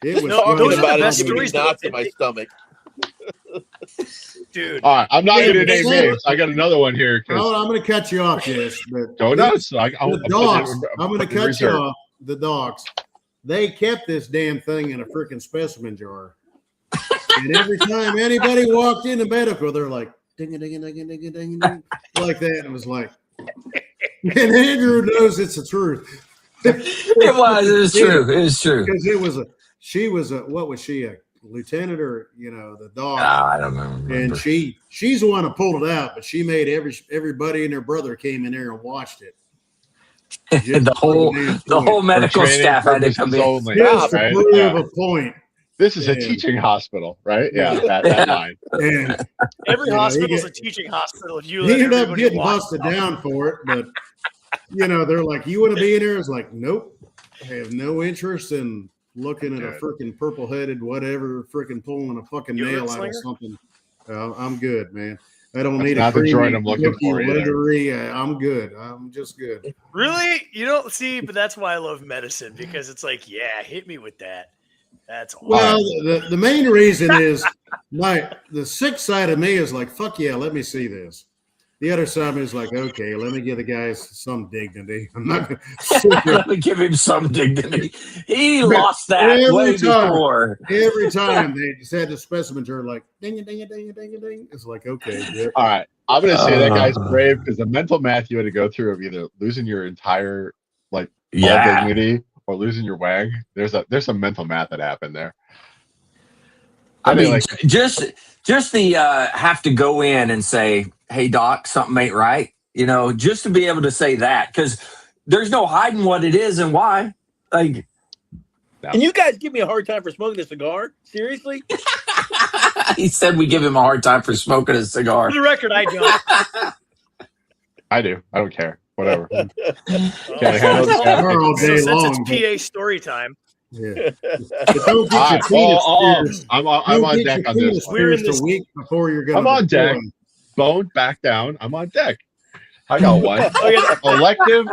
It was those are the best stories. Knots in my stomach. Dude. All right. I'm not going to name names. I got another one here. Oh, I'm going to cut you off, Jess. Go nuts. I'm going to cut you off. The dogs. They kept this damn thing in a freaking specimen jar. And every time anybody walked into medical, they're like, ding, ding, ding, ding, ding, ding, ding, like that. And it was like, and Andrew knows it's the truth. It was true. It was true. Because she was what was she, a lieutenant or, you know, the dog? I don't know. And she's the one that pulled it out, but she made everybody and their brother came in there and watched it. the whole medical staff had to come in. Only, just to prove a point. This is a teaching hospital, right? Yeah, that line. And every hospital is a teaching hospital. If you he ended up getting busted down for it, but you know, they're like, "You want to be in there?" It's like, "Nope, I have no interest in looking at a freaking purple-headed whatever, freaking pulling a fucking nail out of something." I'm good, man. I don't That's need not a the joint creamy, I'm looking milky, for either. leathery. I'm good. I'm just good. Really? You don't see, but that's why I love medicine, because it's like, yeah, hit me with that. That's awesome. Well, the main reason is the sick side of me is like, fuck yeah, let me see this. The other side is like, okay, let me give the guys some dignity. I'm not going to Let me give him some dignity. He lost that way before. Every time they just had the specimens are like, ding, ding, ding, ding, ding, ding. It's like, okay. Yeah. All right. I'm going to say that guy's brave because the mental math you had to go through of either losing your entire, all dignity or losing your wag. There's some mental math that happened there. I mean, just the have to go in and say, hey, doc, something ain't right. Just to be able to say that, because there's no hiding what it is and why. Like, and you guys give me a hard time for smoking a cigar? Seriously? He said we give him a hard time for smoking a cigar. For the record, I don't. I do. I don't care. Whatever. Since it's PA story time. Yeah. I'm on deck on this. We're in this week before you're going. I'm on deck. Bone back down. I'm on deck. I got one. Elective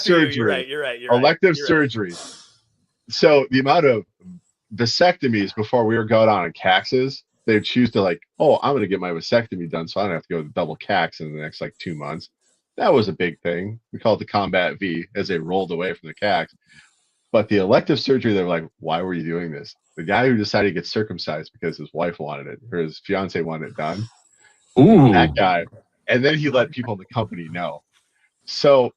surgery. You're right. Elective surgery. So the amount of vasectomies before we were going on caxes, they'd choose to I'm going to get my vasectomy done so I don't have to go to double cax in the next 2 months. That was a big thing. We called it the Combat V as they rolled away from the cax. But the elective surgery, they were like, why were you doing this? The guy who decided to get circumcised because his wife wanted it, or his fiance wanted it done. Ooh. That guy. And then he let people in the company know. So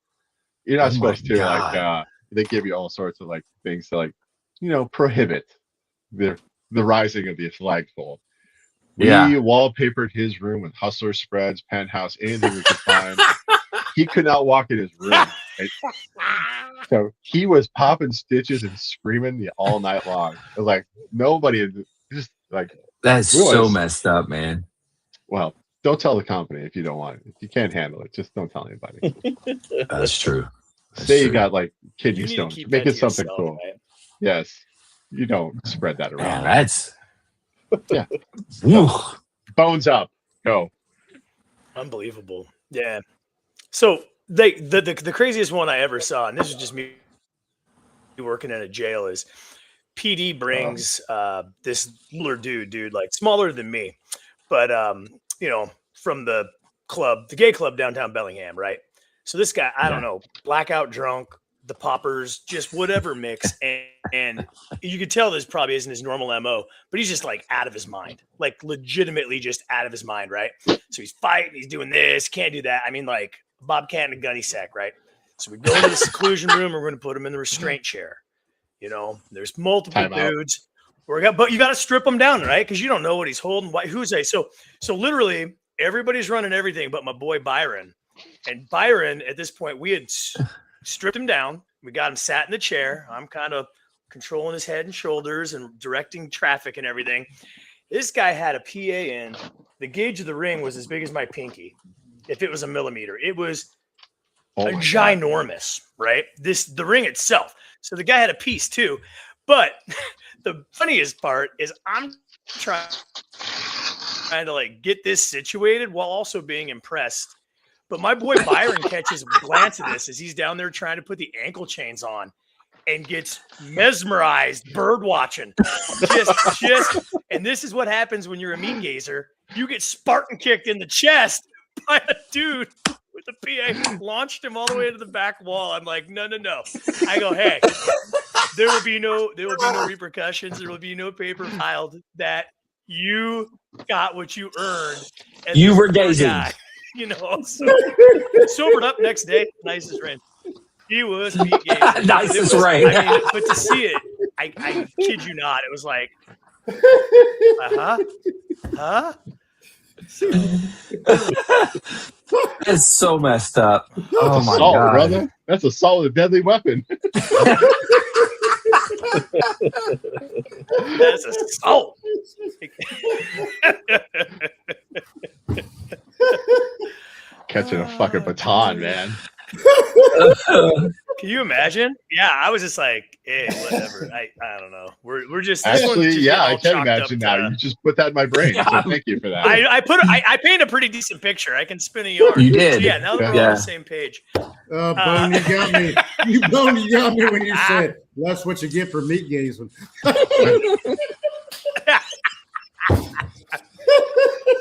you're not supposed to they give you all sorts of things to prohibit the rising of the flagpole. We wallpapered his room with hustler spreads, penthouse, anything we could find. He could not walk in his room. So he was popping stitches and screaming all night long. It was like nobody just that's so messed up, man. Well, don't tell the company if you don't want it. If you can't handle it, just don't tell anybody. That's true. Say you got kidney stones. Make it something yourself, cool. Right? Yes. You don't spread that around. Man, that's bones up. Go. Unbelievable. Yeah. So the craziest one I ever saw, and this is just me working in a jail, is PD brings this littler dude, smaller than me, but from the club, the gay club downtown Bellingham, right? So this guy, I don't know, blackout drunk, the poppers, just whatever mix, and you could tell this probably isn't his normal MO, but he's just out of his mind, legitimately just out of his mind, right? So he's fighting, he's doing this, can't do that. I mean, Bobcat in a gunny sack, right? So we go into the seclusion room, we're going to put him in the restraint chair. There's multiple dudes. But you got to strip him down, right? Because you don't know what he's holding. Who's they? So literally everybody's running everything, but my boy Byron. And Byron, at this point, we had stripped him down. We got him sat in the chair. I'm kind of controlling his head and shoulders and directing traffic and everything. This guy had a PA in. The gauge of the ring was as big as my pinky. If it was a millimeter, it was ginormous, right? The ring itself. So the guy had a piece too. But the funniest part is I'm trying to get this situated while also being impressed. But my boy Byron catches a glance at this as he's down there trying to put the ankle chains on and gets mesmerized bird watching. And this is what happens when you're a meat gazer. You get Spartan kicked in the chest by a dude with a PA, launched him all the way to the back wall. I'm like, no. I go, hey, there will be no repercussions. There will be no paper filed. That you got what you earned. And you were gazing. Sobered up next day, nicest rain. He was meat gazing. Nicest rain. But to see it, I kid you not, it was like, huh? It's so messed up. That's my assault, God, brother. That's assault with a deadly weapon. That's assault. Catching a fucking baton, man. Can you imagine? Yeah, I was just like, hey, whatever. I don't know. We're just actually, yeah, I can chalked imagine up now. You just put that in my brain. So thank you for that. I paint a pretty decent picture. I can spin a yarn. You did. So yeah, now that we're on the same page. Bone, you got me. You got me when you said that's what you get for meat gazing.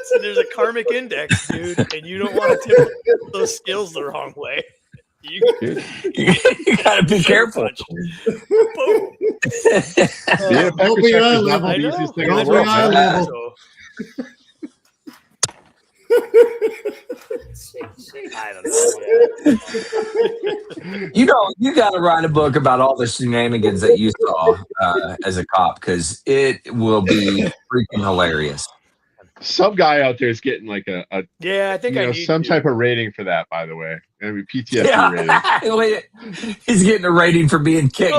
So there's a karmic index, dude, and you don't want to tip those scales the wrong way. You gotta be careful. Boom. Don't be eye level. Don't be eye level. I don't know. You got to write a book about all the shenanigans that you saw as a cop, because it will be freaking hilarious. Some guy out there is getting like a yeah, I think I need some type of rating for that. By the way, I mean PTSD rating. He's getting a rating for being kicked.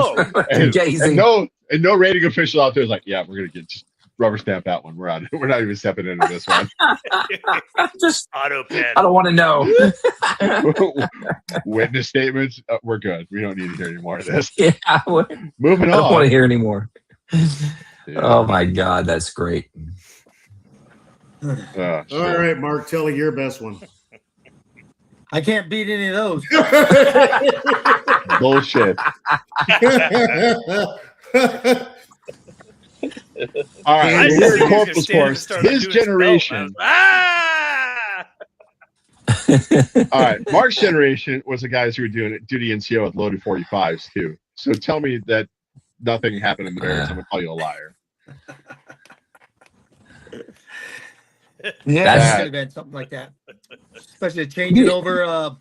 and no rating official out there is like, yeah, we're gonna just rubber stamp that one. We're out. We're not even stepping into this one. Just auto pen. I don't want to know. Witness statements. We're good. We don't need to hear any more of this. Yeah, moving on. I don't want to hear anymore. Yeah. Oh my God, that's great. All right, Mark, tell me your best one. I can't beat any of those. Bullshit. All right, we're in Corporal's course. His generation. All right, Mark's generation was the guys who were doing duty NCO with loaded 45s too. So tell me that nothing happened in the Bears. I'm gonna call you a liar. Yeah, that should have been something like that. Especially changing over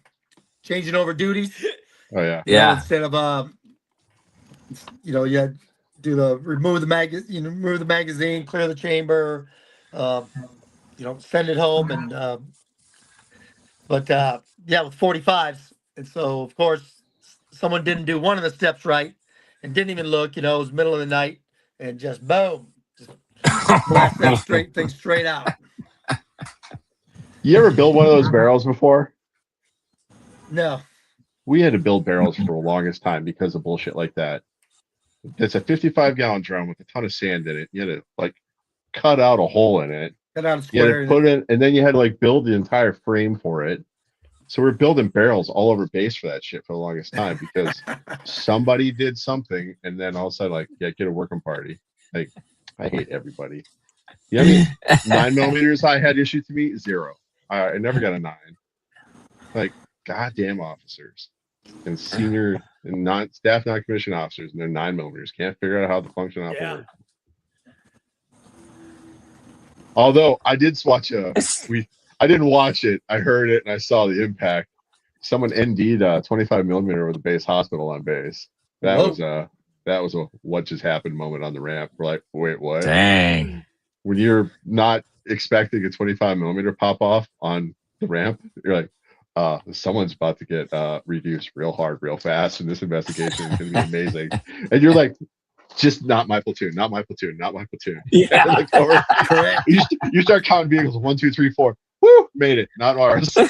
duties. Oh yeah. Yeah. Instead of you had do the remove the magazine, clear the chamber, send it home, and with 45s, and so of course someone didn't do one of the steps right and didn't even look. It was middle of the night, and just boom, just blast that straight out. You ever build one of those barrels before? No. We had to build barrels for the longest time because of bullshit like that. It's a 55-gallon drum with a ton of sand in it. You had to cut out a hole in it. Cut out a square. You had to put it, and then you had to build the entire frame for it. So we're building barrels all over base for that shit for the longest time because somebody did something, and then all of a sudden, get a working party. I hate everybody. You know what I mean? 9 millimeters I had issued to me, 0. I never got a 9. Goddamn officers and senior and staff non-commissioned officers, and they're 9 millimeters can't figure out how the function off work. Although I did watch I didn't watch it. I heard it and I saw the impact. Someone ND'd a 25 millimeter with a base hospital on base. That was a what just happened moment on the ramp. We're like, wait, what? Dang. When you're not expecting a 25 millimeter pop off on the ramp, you're like, someone's about to get reduced real hard, real fast, and this investigation is going to be amazing. And you're like, just not my platoon, not my platoon, not my platoon. Yeah. You start counting vehicles, 1, 2, 3, 4. Woo, made it, not ours. And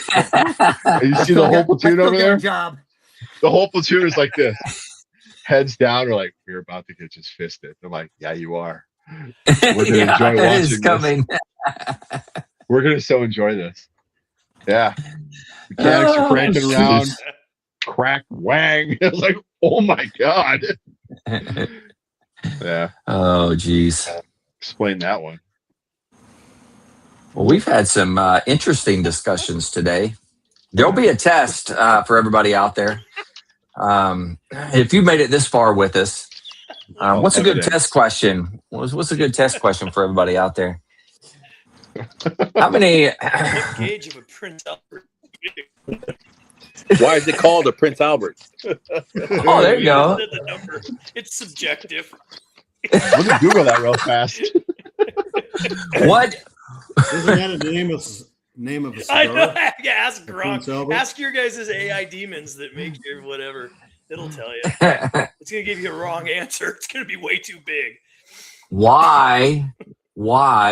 you see the whole platoon over there? The whole platoon is like this. Heads down, or like, we're about to get just fisted. I'm like, yeah, you are. We're gonna enjoy watching coming. This. We're gonna so enjoy this. Yeah. Mechanics are cranking around. Crack wang. It was like, oh my God. Yeah. Oh geez. Explain that one. Well, we've had some interesting discussions today. There'll be a test for everybody out there. If you made it this far with us, what's a good test question? What's a good test question for everybody out there? How many gauge of a Prince Albert? Why is it called a Prince Albert? Oh, there you go. The number. It's subjective. Let me Google that real fast. What? Isn't that a name of a cigar? I know. Yeah, ask Gronk. Ask your guys' AI demons that make your whatever. It'll tell you. It's gonna give you a wrong answer. It's gonna be way too big. Why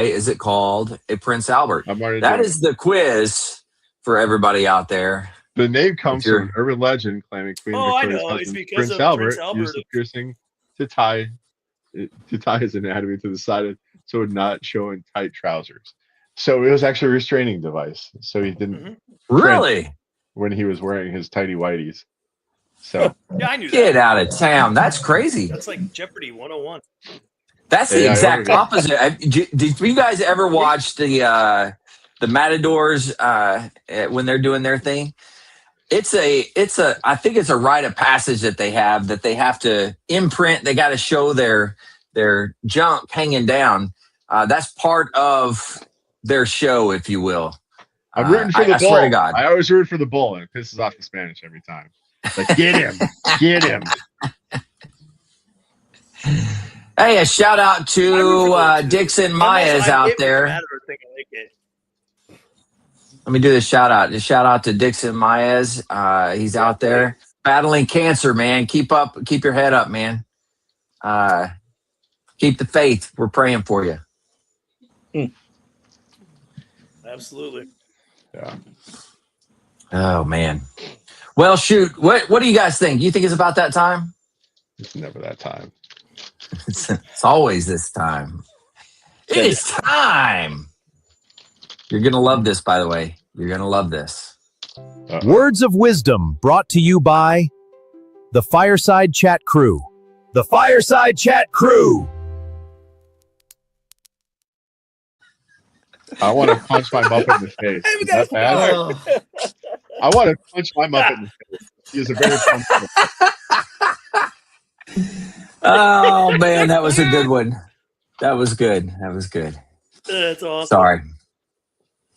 is it called a Prince Albert? That is the quiz for everybody out there. The name comes from an urban legend claiming Queen Victoria's I know. It's husband, because Prince of Albert, Prince Albert. used a piercing to tie his anatomy to the side so it would not show in tight trousers. So it was actually a restraining device. So he didn't really when he was wearing his tighty whities. So yeah, I knew get that. out of town. That's crazy. That's like Jeopardy 101. That's the exact opposite. Did you guys ever watch the Matadors when they're doing their thing? I think it's a rite of passage that they have to imprint. They got to show their junk hanging down. That's part of their show, if you will. I'm rooting for the bull. I swear to God. I always root for the bull, and it pisses off the Spanish every time. Like, get him, get him. Hey, a shout out to Dixon Maya's out there. Let me do this shout out. Just shout out to Dixon Maez. He's out there battling cancer, man. Keep your head up, man. Keep the faith. We're praying for you. Absolutely. Yeah. Oh man. Well, shoot. What do you guys think? You think it's about that time? It's never that time. It's always this time. It is time. You're going to love this, by the way. You're going to love this. Words of wisdom brought to you by the FireSide Chat crew. The FireSide Chat crew. I want to punch my Muppet in the face. Is that bad? I want to punch my Muppet in the face. He is a very fun Oh, man, that was a good one. That was good. That's awesome. Sorry.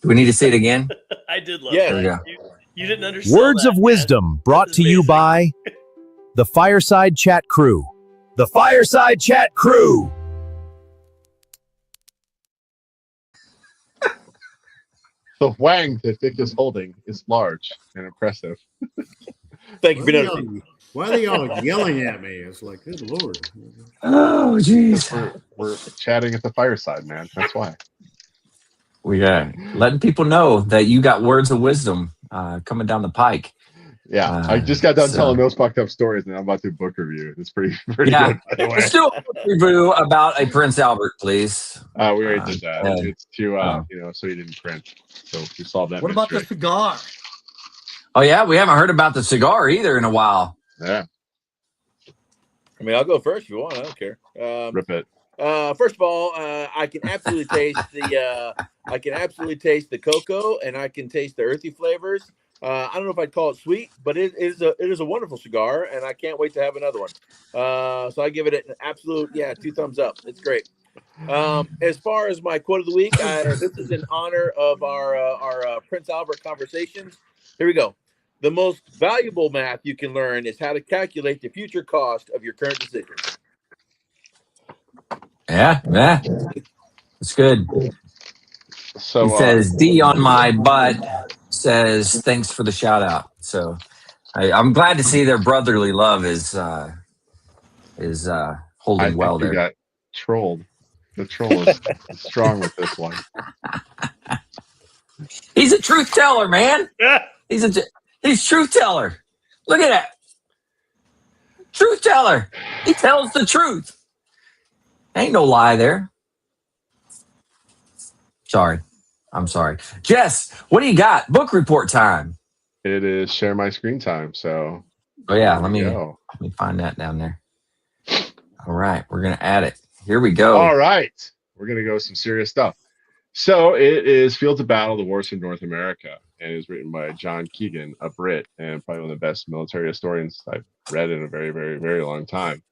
Do we need to say it again? I did love There that. we go. You didn't understand. Words of wisdom brought to you by the FireSide Chat crew. The FireSide Chat crew. The wang that Vic is holding is large and impressive. Thank you for noticing. Why are they all yelling at me? It's like, good Lord. Oh, jeez. We're chatting at the fireside, man. That's why. We letting people know that you got words of wisdom coming down the pike. Yeah, I just got done telling those fucked up stories, and I'm about to do a book review. It's pretty good, by the way. Let's do a book review about a Prince Albert, please. We already did that. It's to so you didn't print. So we solved that. What about the cigar? Oh yeah, we haven't heard about the cigar either in a while. Yeah. I mean, I'll go first if you want. I don't care. Rip it. First of all, I can absolutely taste the cocoa, and I can taste the earthy flavors. I don't know if I'd call it sweet, but it is a wonderful cigar, and I can't wait to have another one. So I give it an absolute 2 thumbs up. It's great. As far as my quote of the week, this is in honor of our Prince Albert conversations. Here we go. The most valuable math you can learn is how to calculate the future cost of your current decisions. Yeah, it's good. So he says D on my butt says thanks for the shout out. So I'm glad to see their brotherly love is holding well there. You got trolled. The troll is strong with this one. He's a truth teller, man. He's truth teller. Look at that. Truth teller. He tells the truth. Ain't no lie there. Sorry. I'm sorry. Jess, what do you got? Book report time. It is share my screen time. So let me find that down there. All right, we're gonna add it. Here we go. All right. We're gonna go some serious stuff. So it is Fields of Battle, the Wars from North America, and is written by John Keegan, a Brit, and probably one of the best military historians I've read in a very, very, very long time.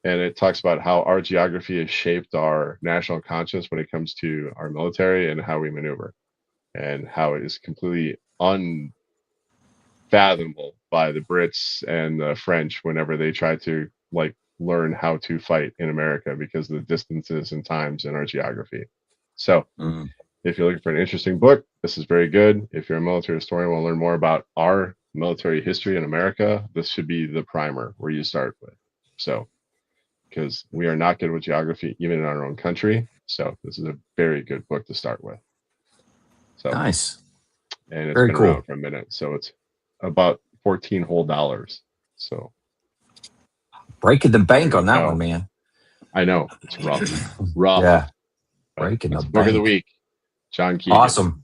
And it talks about how our geography has shaped our national conscience when it comes to our military and how we maneuver, and how it is completely unfathomable by the Brits and the French whenever they try to learn how to fight in America because of the distances and times in our geography. So if you're looking for an interesting book, this is very good. If you're a military historian, want to learn more about our military history in America, this should be the primer where you start with. So, because we are not good with geography, even in our own country. So this is a very good book to start with. So nice. And it's very been cool. around for a minute. So it's about 14 whole dollars. So breaking the bank on that one, man. I know it's rough. Rough. Yeah. Breaking the book bank. of the week. John Keegan. Awesome.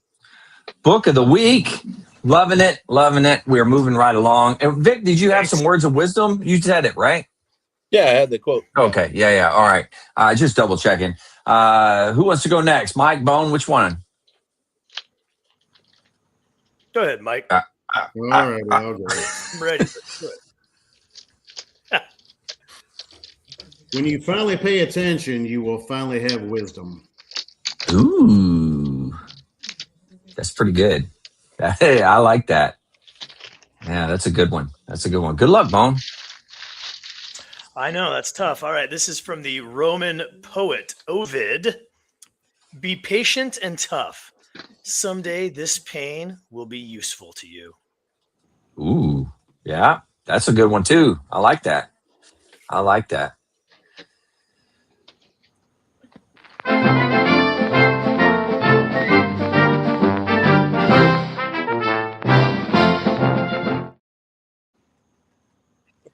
Book of the week. Loving it. Loving it. We're moving right along. And Vic, did you have some words of wisdom? You said it, right? Yeah, I had the quote. Okay. Yeah. All right. Just double checking. Who wants to go next? Mike, Bone, which one? Go ahead, Mike. All right, I'll go. I'm ready. When you finally pay attention, you will finally have wisdom. Ooh. That's pretty good. Hey, I like that. Yeah, that's a good one. That's a good one. Good luck, Bone. I know, that's tough. All right, this is from the Roman poet Ovid. Be patient and tough. Someday this pain will be useful to you. Ooh, yeah, that's a good one too. I like that. I like that.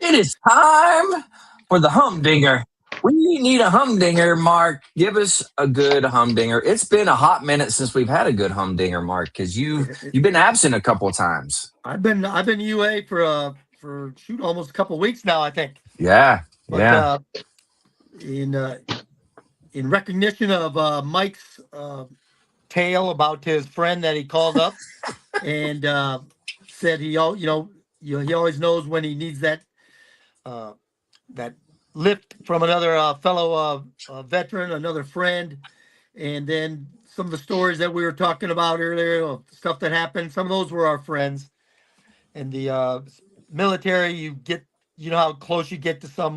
It is time for the humdinger. We need a humdinger, Mark. Give us a good humdinger. It's been a hot minute since we've had a good humdinger, Mark, because you've been absent a couple of times. I've been UA for almost a couple of weeks now, I think. Yeah, But, in recognition of Mike's tale about his friend that he called up and said he always knows when he needs that lift from another fellow veteran, another friend, and then some of the stories that we were talking about earlier, of stuff that happened. Some of those were our friends. In the military, you know how close you get to some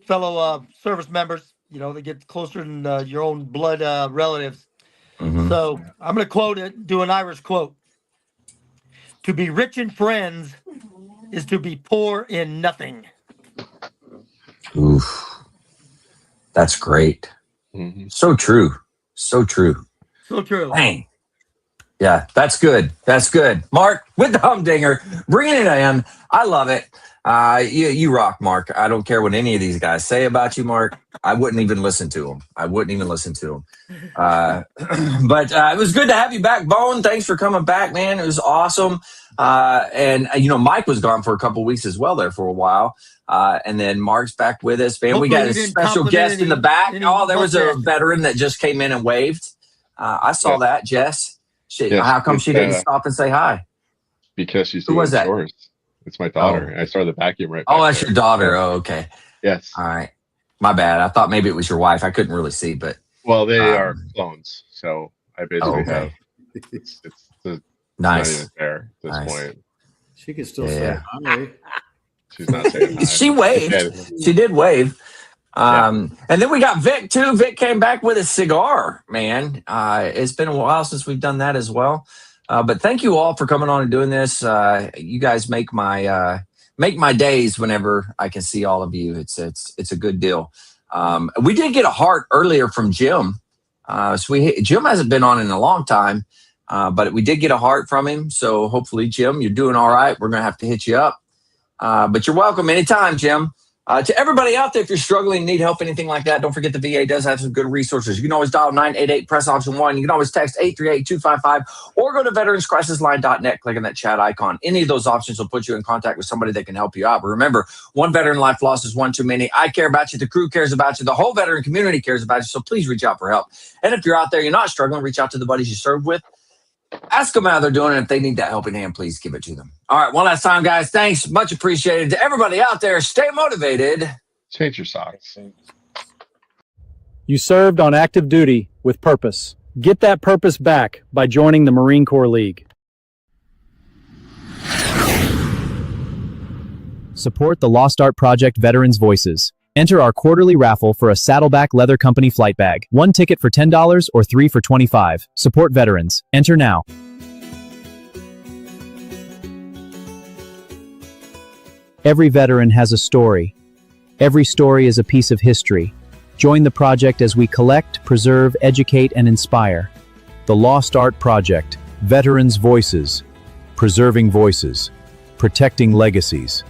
fellow service members. You know, they get closer than your own blood relatives. Mm-hmm. So I'm going to do an Irish quote. To be rich in friends is to be poor in nothing. Oof. That's great. Mm-hmm. So true. So true. So true. Dang. Yeah, that's good. That's good. Mark, with the humdinger, bringing it in. I love it. You rock, Mark. I don't care what any of these guys say about you, Mark. I wouldn't even listen to them. But it was good to have you back, Bone. Thanks for coming back, man. It was awesome. And Mike was gone for a couple of weeks as well there for a while. And then Mark's back with us, man. Hopefully we got a special guest in the back. Oh, there was a veteran that just came in and waved. I saw that, Jess. How come she didn't stop and say hi? Because she's doing chores. It's my daughter. I saw the vacuum right back that's there. your daughter. Oh, okay. Yes. All right. My bad. I thought maybe it was your wife. I couldn't really see, but. Well, they are clones, so I basically have. It's nice. not even fair at this point. She could still say hi. She's not saying hi. She waved. She did wave. And then we got Vic too. Vic came back with a cigar, man. It's been a while since we've done that as well. But thank you all for coming on and doing this. You guys make my days whenever I can see all of you. It's a good deal. We did get a heart earlier from Jim. Jim hasn't been on in a long time, but we did get a heart from him. So hopefully, Jim, you're doing all right. We're gonna have to hit you up. But you're welcome anytime, Jim. To everybody out there, if you're struggling, need help, anything like that, don't forget the VA does have some good resources. You can always dial 988, press option 1. You can always text 838-255 or go to veteranscrisisline.net, click on that chat icon. Any of those options will put you in contact with somebody that can help you out. But remember, one veteran life lost is one too many. I care about you. The crew cares about you. The whole veteran community cares about you. So please reach out for help. And if you're out there, you're not struggling, reach out to the buddies you served with. Ask them how they're doing, and if they need that helping hand, please give it to them. All right, one last time, guys. Thanks. Much appreciated. To everybody out there, stay motivated. Change your socks. You served on active duty with purpose. Get that purpose back by joining the Marine Corps League. Support the Lost Art Project Veterans Voices. Enter our quarterly raffle for a Saddleback Leather Company flight bag. 1 ticket for $10 or 3 for $25. Support veterans. Enter now. Every veteran has a story. Every story is a piece of history. Join the project as we collect, preserve, educate, and inspire. The Lost Art Project. Veterans Voices. preserving voices, protecting legacies.